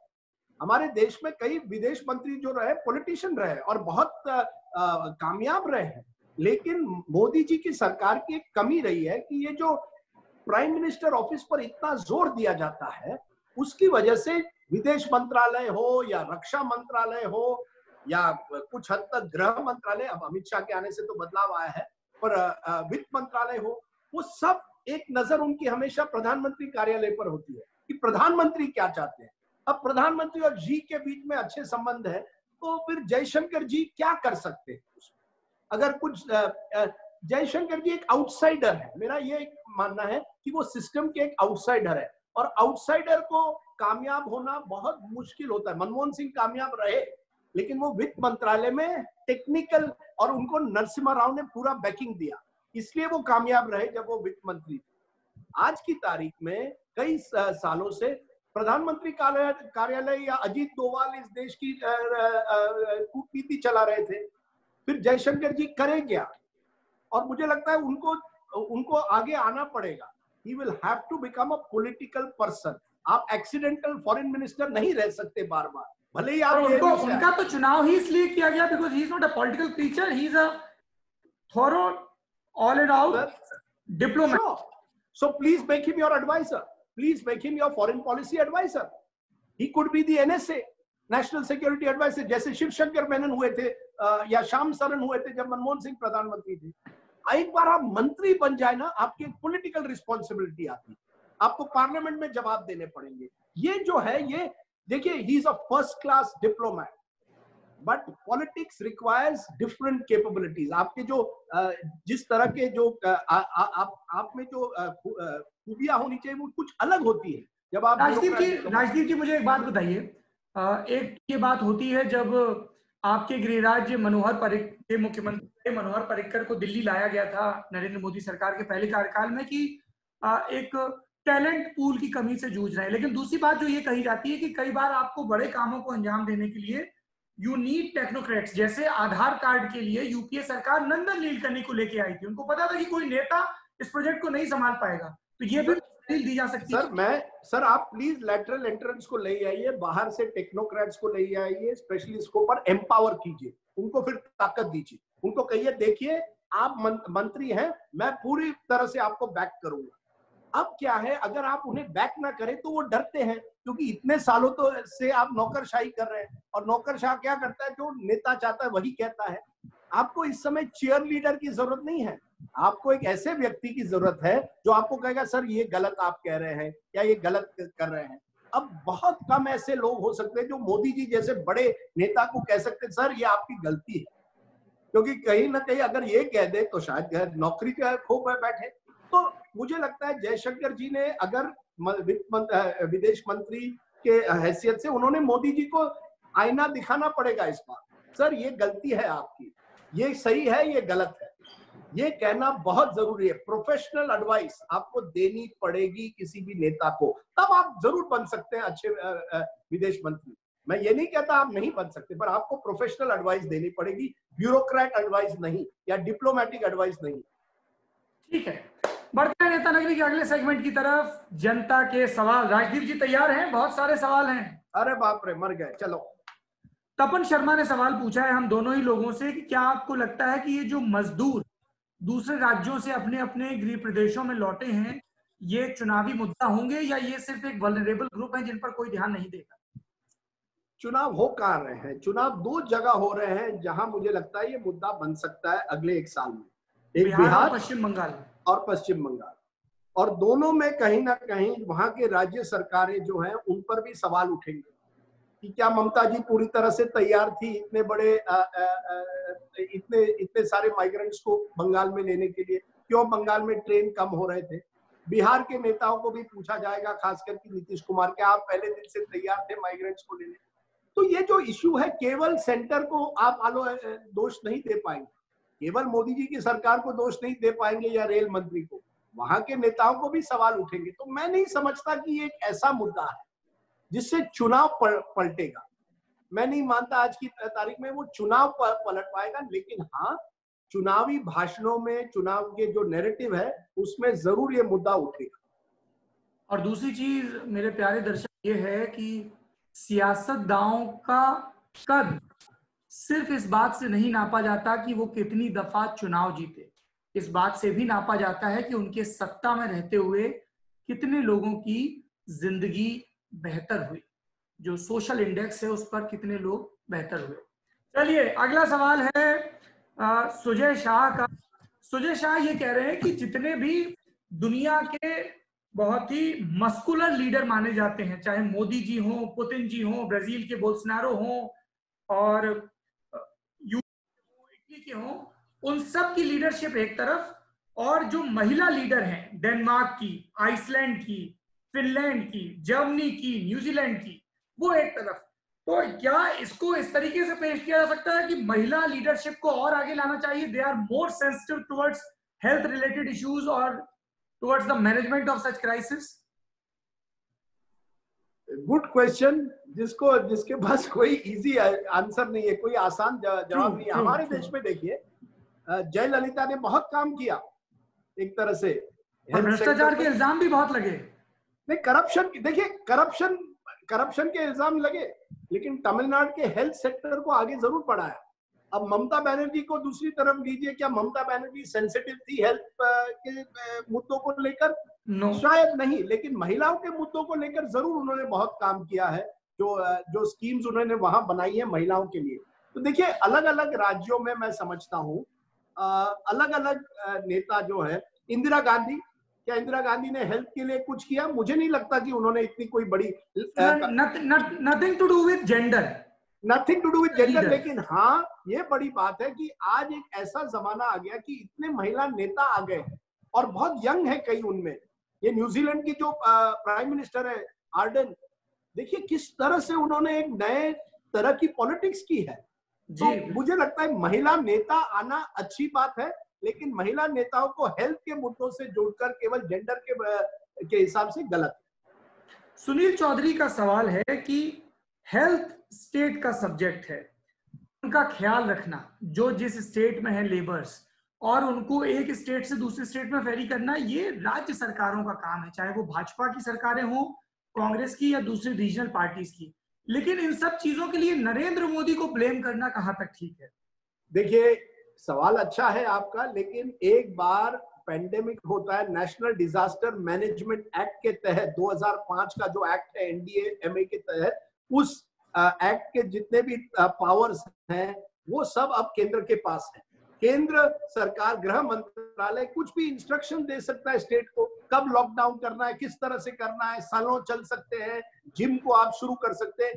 हमारे देश में कई विदेश मंत्री जो रहे पॉलिटिशियन रहे और बहुत कामयाब रहे हैं, लेकिन मोदी जी की सरकार की एक कमी रही है कि ये जो प्राइम मिनिस्टर ऑफिस पर इतना जोर दिया जाता है, उसकी वजह से विदेश मंत्रालय हो या रक्षा मंत्रालय हो या कुछ हद तक गृह मंत्रालय, अब अमित शाह के आने से तो बदलाव आया है, पर वित्त मंत्रालय हो, वो सब एक नजर उनकी हमेशा प्रधानमंत्री कार्यालय पर होती है कि प्रधानमंत्री क्या चाहते हैं। अब प्रधानमंत्री और जी के बीच में अच्छे संबंध है, तो फिर जयशंकर जी क्या कर सकते हैं? अगर कुछ जयशंकर जी एक आउटसाइडर है, मेरा ये मानना है कि वो सिस्टम के एक आउटसाइडर है, और आउटसाइडर को कामयाब होना बहुत मुश्किल होता है। मनमोहन सिंह कामयाब रहे, लेकिन वो वित्त मंत्रालय में टेक्निकल, और उनको नरसिम्हा राव ने पूरा बैकिंग दिया, इसलिए वो कामयाब रहे जब वो वित्त मंत्री थे। आज की तारीख में कई सालों से प्रधानमंत्री कार्यालय या अजीत डोवाल इस देश की कूटनीति चला रहे थे, फिर जयशंकर जी करे क्या? और मुझे लगता है उनको आगे आना पड़ेगा। He will have to become a political person. आप एक्सीडेंटल फॉरेन मिनिस्टर नहीं रह सकते बार बार, भले ही आप उनका तो चुनाव ही इसलिए किया गया because he is not a political creature, he is a thorough all around diplomat. Sure. So please make him your advisor. Please make him your foreign policy advisor. He could be the NSA, National Security Advisor, जैसे शिव शंकर मेनन हुए थे या श्याम सरन हुए थे जब मनमोहन सिंह प्रधानमंत्री थे। एक बार आप मंत्री बन जाए ना, आपकी पॉलिटिकल रिस्पॉन्सिबिलिटी आती है, आपको पार्लियामेंट में जवाब देने पड़ेंगे। ये जो है, ये देखिए, he is a first class diplomat, but politics requires different capabilities. आपके जो जिस तरह के जो आप में जो खूबियां होनी चाहिए वो कुछ अलग होती है। जब आप राजदीप जी मुझे एक बात बताइए, एक ये बात होती है जब आपके गृह राज्य मुख्यमंत्री मनोहर पर्रिकर को दिल्ली लाया गया था नरेंद्र मोदी सरकार के पहले कार्यकाल में कि एक टैलेंट पूल की कमी से जूझ रहे हैं, लेकिन दूसरी बात जो ये कही जाती है कि कई बार आपको बड़े कामों को अंजाम देने के लिए यू नीड टेक्नोक्रेट्स। जैसे आधार कार्ड के लिए यूपीए सरकार नंदन नीलकर्णी को लेके आई थी, उनको पता था कि कोई नेता इस प्रोजेक्ट को नहीं संभाल पाएगा, तो ये भी दी जा सकती है। सर आप प्लीज लेटरल एंट्रेंस को ले आइए, बाहर से टेक्नोक्रेट्स को ले आइए, स्पेशलिस्ट को पर एम्पावर कीजिए, उनको फिर ताकत दीजिए, उनको कहिए देखिए आप मंत्री हैं, मैं पूरी तरह से आपको बैक करूंगा। अब क्या है, अगर आप उन्हें बैक ना करें तो वो डरते हैं, क्योंकि इतने सालों तो से आप नौकरशाही कर रहे हैं, और नौकरशाह क्या करता है, जो नेता चाहता है वही कहता है। आपको इस समय चीयर लीडर की जरूरत नहीं है, आपको एक ऐसे व्यक्ति की जरूरत है जो आपको कहेगा सर ये गलत आप कह रहे हैं या ये गलत कर रहे हैं। अब बहुत कम ऐसे लोग हो सकते हैं जो मोदी जी जैसे बड़े नेता को कह सकते हैं सर ये आपकी गलती है, क्योंकि कहीं ना कहीं अगर ये कह दे तो शायद नौकरी का खो बैठे। तो मुझे लगता है जयशंकर जी ने अगर विदेश मंत्री के हैसियत से उन्होंने मोदी जी को आईना दिखाना पड़ेगा इस बार, सर ये गलती है आपकी, ये सही है, ये गलत है, ये कहना बहुत जरूरी है। प्रोफेशनल एडवाइस आपको देनी पड़ेगी किसी भी नेता को, तब आप जरूर बन सकते हैं अच्छे विदेश मंत्री। मैं ये नहीं कहता आप नहीं बन सकते, पर आपको प्रोफेशनल एडवाइस देनी पड़ेगी, ब्यूरोक्रेट एडवाइस नहीं या डिप्लोमेटिक एडवाइस नहीं। ठीक है, बढ़ते हैं नेता नगरी के अगले सेगमेंट की तरफ, जनता के सवाल। राजदीप जी तैयार हैं? बहुत सारे सवाल हैं। अरे बाप रे, मर गए। चलो, तपन शर्मा ने सवाल पूछा है हम दोनों ही लोगों से कि क्या आपको लगता है कि ये जो मजदूर दूसरे राज्यों से अपने अपने गृह प्रदेशों में लौटे हैं, ये चुनावी मुद्दा होंगे या ये सिर्फ एक वल्नरेबल ग्रुप है जिन पर कोई ध्यान नहीं देगा? चुनाव हो कहाँ रहे हैं? चुनाव दो जगह हो रहे हैं जहां मुझे लगता है ये मुद्दा बन सकता है अगले एक साल में, एक बिहार पश्चिम बंगाल और पश्चिम बंगाल, और दोनों में कहीं ना कहीं वहां के राज्य सरकारें जो हैं उन पर भी सवाल उठेंगे कि क्या ममता जी पूरी तरह से तैयार थी इतने बड़े इतने सारे माइग्रेंट्स को बंगाल में लेने के लिए? क्यों बंगाल में ट्रेन कम हो रहे थे? बिहार के नेताओं को भी पूछा जाएगा, खासकर कि नीतीश कुमार, क्या आप पहले दिन से तैयार थे माइग्रेंट्स को लेने? तो ये जो इश्यू है, केवल सेंटर को आप दोष नहीं दे पाएंगे, केवल मोदी जी की सरकार को दोष नहीं दे पाएंगे या रेल मंत्री को, वहां के नेताओं को भी सवाल उठेंगे। तो मैं नहीं समझता कि ये एक ऐसा मुद्दा है जिससे चुनाव पलटेगा। मैं नहीं मानता आज की तारीख में वो चुनाव पलट पाएगा, लेकिन हाँ, चुनावी भाषणों में, चुनाव के जो नैरेटिव है उसमें जरूर ये मुद्दा उठेगा। और दूसरी चीज मेरे प्यारे दर्शक ये है कि सियासतदानों का कद सिर्फ इस बात से नहीं नापा जाता कि वो कितनी दफा चुनाव जीते, इस बात से भी नापा जाता है कि उनके सत्ता में रहते हुए कितने लोगों की जिंदगी बेहतर हुई, जो सोशल इंडेक्स है उस पर कितने लोग बेहतर हुए। चलिए, अगला सवाल है सुजय शाह का। सुजय शाह ये कह रहे हैं कि जितने भी दुनिया के बहुत ही मस्कुलर लीडर माने जाते हैं, चाहे मोदी जी हो, पुतिन जी हो, ब्राजील के बोल्सोनारो हो और इटली के हो, उन सब की लीडरशिप एक तरफ, और जो महिला लीडर हैं डेनमार्क की, आइसलैंड की, फिनलैंड की, जर्मनी की, न्यूजीलैंड की, वो एक तरफ। तो क्या इसको इस तरीके से पेश किया जा सकता है कि महिला लीडरशिप को और आगे लाना चाहिए? They are more sensitive towards health related issues और towards the management of such crisis. Good question, जिसके पास कोई इजी आंसर नहीं है, कोई आसान जवाब नहीं है। हमारे देश में देखिए, जयललिता ने बहुत काम किया एक तरह से, भ्रष्टाचार के इल्जाम भी बहुत लगे। नहीं, करप्शन, देखिए करप्शन के इल्जाम लगे, लेकिन तमिलनाडु के हेल्थ सेक्टर को आगे जरूर बढ़ाया। अब ममता बनर्जी को दूसरी तरफ लीजिए, क्या ममता बनर्जी सेंसिटिव थी हेल्थ के मुद्दों को लेकर? नो, शायद नहीं, लेकिन महिलाओं के मुद्दों को लेकर जरूर उन्होंने बहुत काम किया है। जो स्कीम्स उन्होंने वहां बनाई है महिलाओं के लिए। तो देखिए, अलग अलग राज्यों में मैं समझता हूँ अलग अलग नेता जो है, इंदिरा गांधी, क्या इंदिरा गांधी ने हेल्थ के लिए कुछ किया? मुझे नहीं लगता कि उन्होंने इतनी कोई बड़ी nothing to do with gender, nothing to do with gender. लेकिन हाँ, ये बड़ी बात है कि आज एक ऐसा जमाना आ गया कि इतने महिला नेता आ गए हैं और बहुत यंग है कई उनमें। ये न्यूजीलैंड की जो प्राइम मिनिस्टर है आर्डन, देखिए किस तरह से उन्होंने एक नए तरह की पॉलिटिक्स की है। तो मुझे लगता है महिला नेता आना अच्छी बात है, लेकिन महिला नेताओं को हेल्थ के मुद्दों से जोड़कर केवल जेंडर के हिसाब से गलत है। सुनील चौधरी का सवाल है कि हेल्थ स्टेट का सब्जेक्ट है, उनका ख्याल रखना, जो जिस स्टेट में है लेबर्स, और उनको एक स्टेट से दूसरे स्टेट में फेरी करना, ये राज्य सरकारों का काम है, चाहे वो भाजपा की सरकारें हों, कांग्रेस की या दूसरी रीजनल पार्टीज की। लेकिन इन सब चीजों के लिए नरेंद्र मोदी को ब्लेम करना कहां तक ठीक है? देखिए, सवाल अच्छा है आपका, लेकिन एक बार पेंडेमिक होता है, नेशनल डिजास्टर मैनेजमेंट एक्ट के तहत 2005 का जो एक्ट है NDMA के तहत, उस एक्ट के जितने भी पावर्स हैं वो सब अब केंद्र के पास है। केंद्र सरकार, गृह मंत्रालय कुछ भी इंस्ट्रक्शन दे सकता है स्टेट को, कब लॉकडाउन करना है, किस तरह से करना है, सालों चल सकते हैं, जिम को आप शुरू कर सकते हैं,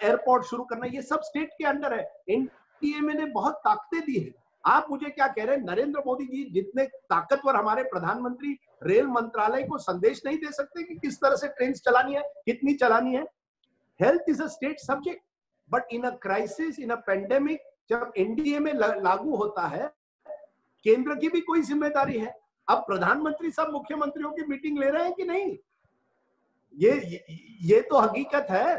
एयरपोर्ट शुरू करना है, ये सब स्टेट के अंडर है। NDMA ने बहुत ताकतें दी है। आप मुझे क्या कह रहे हैं, नरेंद्र मोदी जी जितने ताकतवर हमारे प्रधानमंत्री रेल मंत्रालय को संदेश नहीं दे सकते कि किस तरह से ट्रेन चलानी है, कितनी चलानी है? Health is a state subject, but in a crisis, in a pandemic, जब NDMA लागू होता है, केंद्र की भी कोई जिम्मेदारी है। अब प्रधानमंत्री सब मुख्यमंत्रियों की मीटिंग ले रहे हैं कि नहीं, ये तो हकीकत है।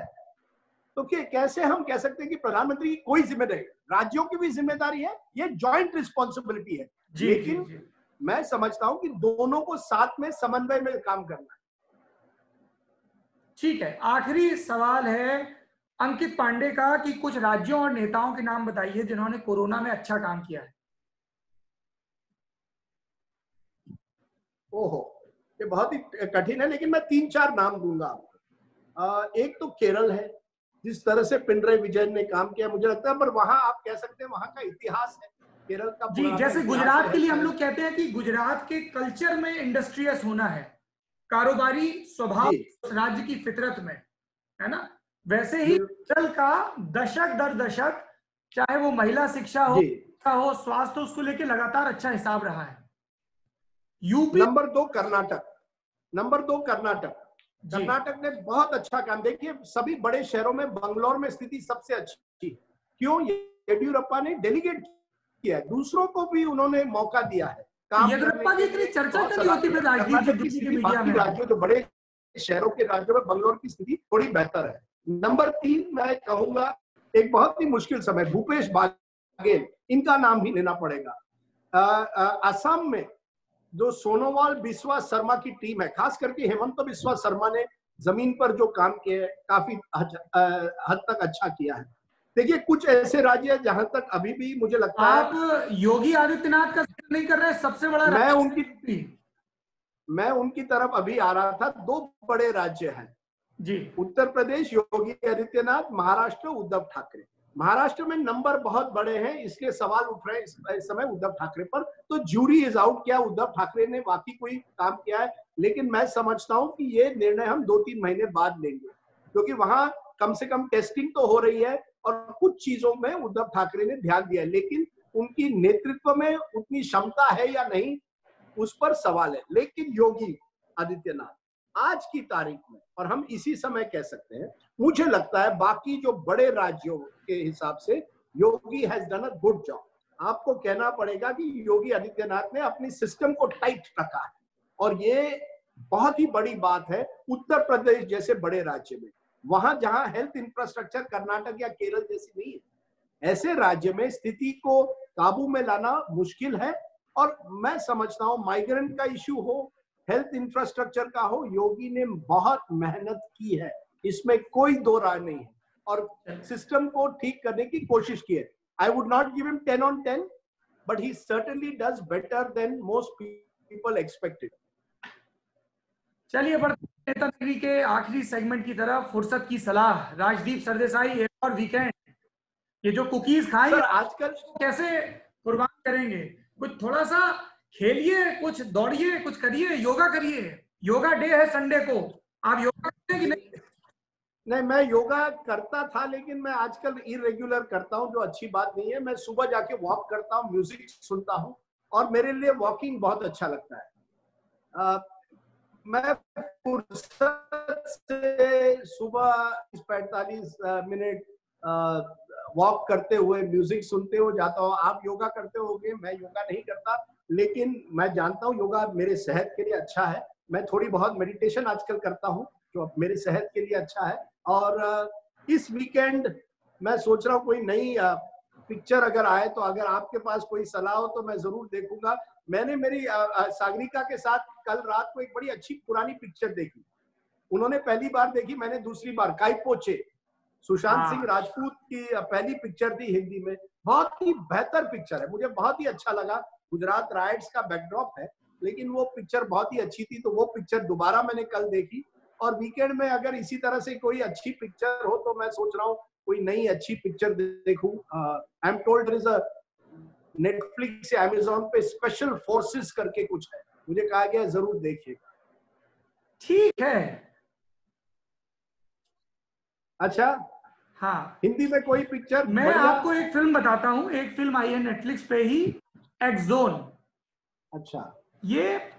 तो कैसे हम कह सकते हैं कि प्रधानमंत्री की कोई जिम्मेदारी? राज्यों की भी जिम्मेदारी है, ये जॉइंट रिस्पॉन्सिबिलिटी है। लेकिन मैं समझता हूं कि दोनों को साथ में समन्वय में काम करना है। ठीक है, आखिरी सवाल है अंकित पांडे का कि कुछ राज्यों और नेताओं के नाम बताइए जिन्होंने कोरोना में अच्छा काम किया है। ओहो, ये बहुत ही कठिन है, लेकिन मैं 3-4 नाम दूंगा आपको। एक तो केरल है, जिस तरह से पिनराई विजयन ने काम किया, मुझे लगता है, पर वहां आप कह सकते हैं वहां का इतिहास है केरल का। जी, जैसे गुजरात के लिए हम लोग कहते हैं कि गुजरात के कल्चर में इंडस्ट्रियस होना है, कारोबारी स्वभाव राज्य की फितरत में है ना, वैसे ही केरल का दशक दर दशक, चाहे वो महिला शिक्षा हो, स्वास्थ्य, उसको लेके लगातार अच्छा हिसाब रहा है। UP number 2 Karnataka. कर्नाटक ने बहुत अच्छा काम, देखिए सभी बड़े शहरों में बंगलौर में स्थिति सबसे अच्छी। क्यों? येडियुरप्पा ने डेलीगेट किया है, दूसरों को भी उन्होंने मौका दिया है। येडियुरप्पा की इतनी चर्चा क्यों नहीं होती फिर राजनीति की मीडिया में? राज्यों, जो बड़े शहरों के राज्यों में बंगलौर की स्थिति थोड़ी बेहतर है। नंबर 3 मैं कहूंगा, एक बहुत ही मुश्किल समय, भूपेश बाघेल, इनका भी ही लेना पड़ेगा। असम में जो सोनोवाल बिस्वा शर्मा की टीम है, खास करके हेमंत बिस्वा शर्मा ने जमीन पर जो काम किया है, काफी हद तक अच्छा किया है। देखिए, कुछ ऐसे राज्य हैं जहां तक अभी भी मुझे लगता है, आप योगी आदित्यनाथ का जिक्र नहीं कर रहे हैं, सबसे बड़ा मैं उनकी तरफ अभी आ रहा था। 2 बड़े राज्य हैं जी, उत्तर प्रदेश योगी आदित्यनाथ, महाराष्ट्र उद्धव ठाकरे। महाराष्ट्र में नंबर बहुत बड़े हैं, इसलिए सवाल उठ रहे हैं इस समय उद्धव ठाकरे पर। तो ज्यूरी इज आउट, क्या उद्धव ठाकरे ने वाकई कोई काम किया है? लेकिन मैं समझता हूं कि ये निर्णय हम 2-3 महीने बाद लेंगे, क्योंकि वहां कम से कम टेस्टिंग तो हो रही है और कुछ चीजों में उद्धव ठाकरे ने ध्यान दिया है, लेकिन उनकी नेतृत्व में उतनी क्षमता है या नहीं, उस पर सवाल है। लेकिन योगी आदित्यनाथ आज की तारीख में, और हम इसी समय कह सकते हैं, मुझे लगता है बाकी जो बड़े राज्यों के हिसाब से Yogi has done a good job. आपको कहना पड़ेगा कि योगी आदित्यनाथ ने अपनी सिस्टम को टाइट रखा है, और ये बहुत ही बड़ी बात है। उत्तर प्रदेश जैसे बड़े राज्य में, वहां जहां हेल्थ इंफ्रास्ट्रक्चर कर्नाटक या केरल जैसी नहीं है, ऐसे राज्य में स्थिति को काबू में लाना मुश्किल है। और मैं समझता हूं माइग्रेंट का इश्यू हो, हेल्थ इंफ्रास्ट्रक्चर का हो, योगी ने बहुत मेहनत की है, इसमें कोई दो राय नहीं है, और सिस्टम को ठीक करने की कोशिश की है। I would not give him 10 on 10, but he certainly does better than most people expected. चलिए बढ़ते हैं नेता नगरी के आखिरी सेगमेंट की तरफ। फुर्सत की सलाह, राजदीप सरदेसाई, एक और वीकेंड, ये जो कुकीज खाएंगे आजकल कैसे कुर्बान करेंगे? कुछ थोड़ा सा खेलिए, कुछ दौड़िए, कुछ करिए, योगा करिए। योगा डे है संडे को, आप योगा करते हैं कि नहीं? नहीं, मैं योगा करता था, लेकिन मैं आजकल इरेग्युलर करता हूं, जो अच्छी बात नहीं है। मैं सुबह जाके वॉक करता हूं, म्यूजिक सुनता हूं, और मेरे लिए वॉकिंग बहुत अच्छा लगता है। मैं फुर्सत से सुबह 45 मिनट वॉक करते हुए, म्यूजिक सुनते हुए जाता हूँ। आप योगा करते होंगे, मैं योगा नहीं करता, लेकिन मैं जानता हूँ योगा मेरे सेहत के लिए अच्छा है। मैं थोड़ी बहुत मेडिटेशन आजकल करता हूँ, जो मेरे सेहत के लिए अच्छा है। और इस वीकेंड मैं सोच रहा हूँ कोई नई पिक्चर अगर आए, तो अगर आपके पास कोई सलाह हो तो मैं जरूर देखूंगा। मैंने मेरी सागरिका के साथ कल रात को एक बड़ी अच्छी पुरानी पिक्चर देखी। उन्होंने पहली बार देखी, मैंने दूसरी बार। काई पो चे, सुशांत सिंह राजपूत की पहली पिक्चर थी हिंदी में। बहुत ही बेहतर पिक्चर है, मुझे बहुत ही अच्छा लगा। गुजरात राइट्स का बैकड्रॉप है, लेकिन वो पिक्चर बहुत ही अच्छी थी, तो वो पिक्चर दोबारा मैंने कल देखी। और वीकेंड में अगर इसी तरह से कोई अच्छी पिक्चर हो तो मैं सोच रहा हूँ कोई नई अच्छी पिक्चर देखूं। I am told there is a Netflix या अमेज़न पे स्पेशल फोर्सेस करके कुछ है, मुझे कहा गया जरूर देखिएगा। ठीक है। अच्छा, हाँ, हिंदी में कोई पिक्चर? मैं आपको एक फिल्म बताता हूँ। एक फिल्म आई है नेटफ्लिक्स पे ही, एक्सोन। अच्छा, ये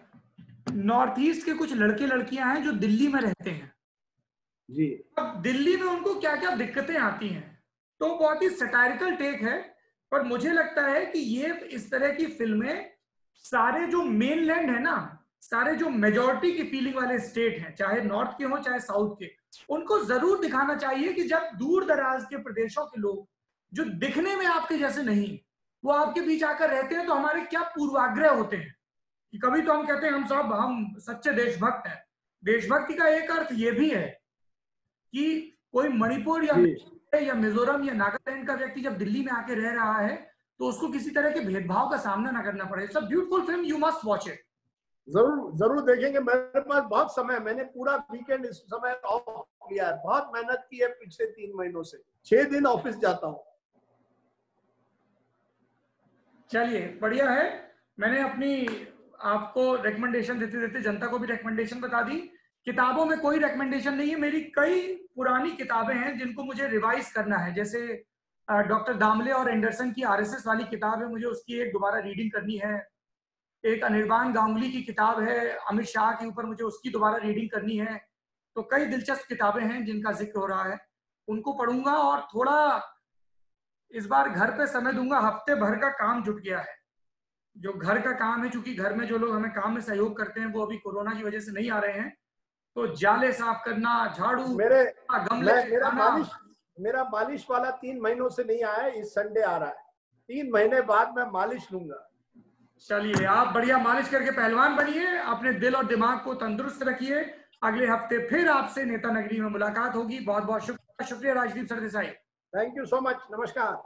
नॉर्थ ईस्ट के कुछ लड़के लड़कियां हैं जो दिल्ली में रहते हैं जी। अब दिल्ली में उनको क्या क्या दिक्कतें आती हैं, तो बहुत ही सटायरिकल टेक है। पर मुझे लगता है कि ये इस तरह की फिल्में सारे जो मेनलैंड है ना, सारे जो मेजॉरिटी की फीलिंग वाले स्टेट हैं, चाहे नॉर्थ के हो चाहे साउथ के, उनको जरूर दिखाना चाहिए कि जब दूर दराज के प्रदेशों के लोग जो दिखने में आपके जैसे नहीं, वो आपके बीच आकर रहते हैं, तो हमारे क्या पूर्वाग्रह होते हैं। कि कभी तो हम कहते हैं हम सच्चे देशभक्त हैं। देशभक्ति का एक अर्थ ये भी है कि कोई मणिपुर या मिजोरम या नागालैंड का व्यक्ति जब दिल्ली में आके रह रहा है तो उसको किसी तरह के भेदभाव का सामना ना करना पड़े। It's a beautiful film, you must watch it. जरूर देखेंगे। मेरे पास बहुत समय, मैंने पूरा वीकेंड इस समय ऑफ लिया है। बहुत मेहनत की है पिछले 3 महीनों से, 6 दिन ऑफिस जाता हूँ। चलिए बढ़िया है। मैंने अपनी आपको रिकमेंडेशन देते देते जनता को भी रिकमेंडेशन बता दी। किताबों में कोई रिकमेंडेशन नहीं है, मेरी कई पुरानी किताबें हैं जिनको मुझे रिवाइज करना है। जैसे डॉक्टर दामले और एंडरसन की आरएसएस वाली किताब है, मुझे उसकी एक दोबारा रीडिंग करनी है। एक अनिर्बान गांगुली की किताब है अमित शाह के ऊपर, मुझे उसकी दोबारा रीडिंग करनी है। तो कई दिलचस्प किताबें हैं जिनका जिक्र हो रहा है, उनको पढ़ूंगा। और थोड़ा इस बार घर पे समय दूंगा, हफ्ते भर का काम जुट गया है। जो घर का काम है, चूंकि घर में जो लोग हमें काम में सहयोग करते हैं वो अभी कोरोना की वजह से नहीं आ रहे हैं, तो जाले साफ करना, झाड़ू, गमले, मेरा मालिश वाला 3 महीनों से नहीं आया, इस संडे आ रहा है। 3 महीने बाद मैं मालिश लूंगा। चलिए, आप बढ़िया मालिश करके पहलवान बनिए, अपने दिल और दिमाग को तंदुरुस्त रखिए। अगले हफ्ते फिर आपसे नेता नगरी में मुलाकात होगी। बहुत बहुत शुक्रिया Rajdeep Sardesai. Thank you so much, नमस्कार।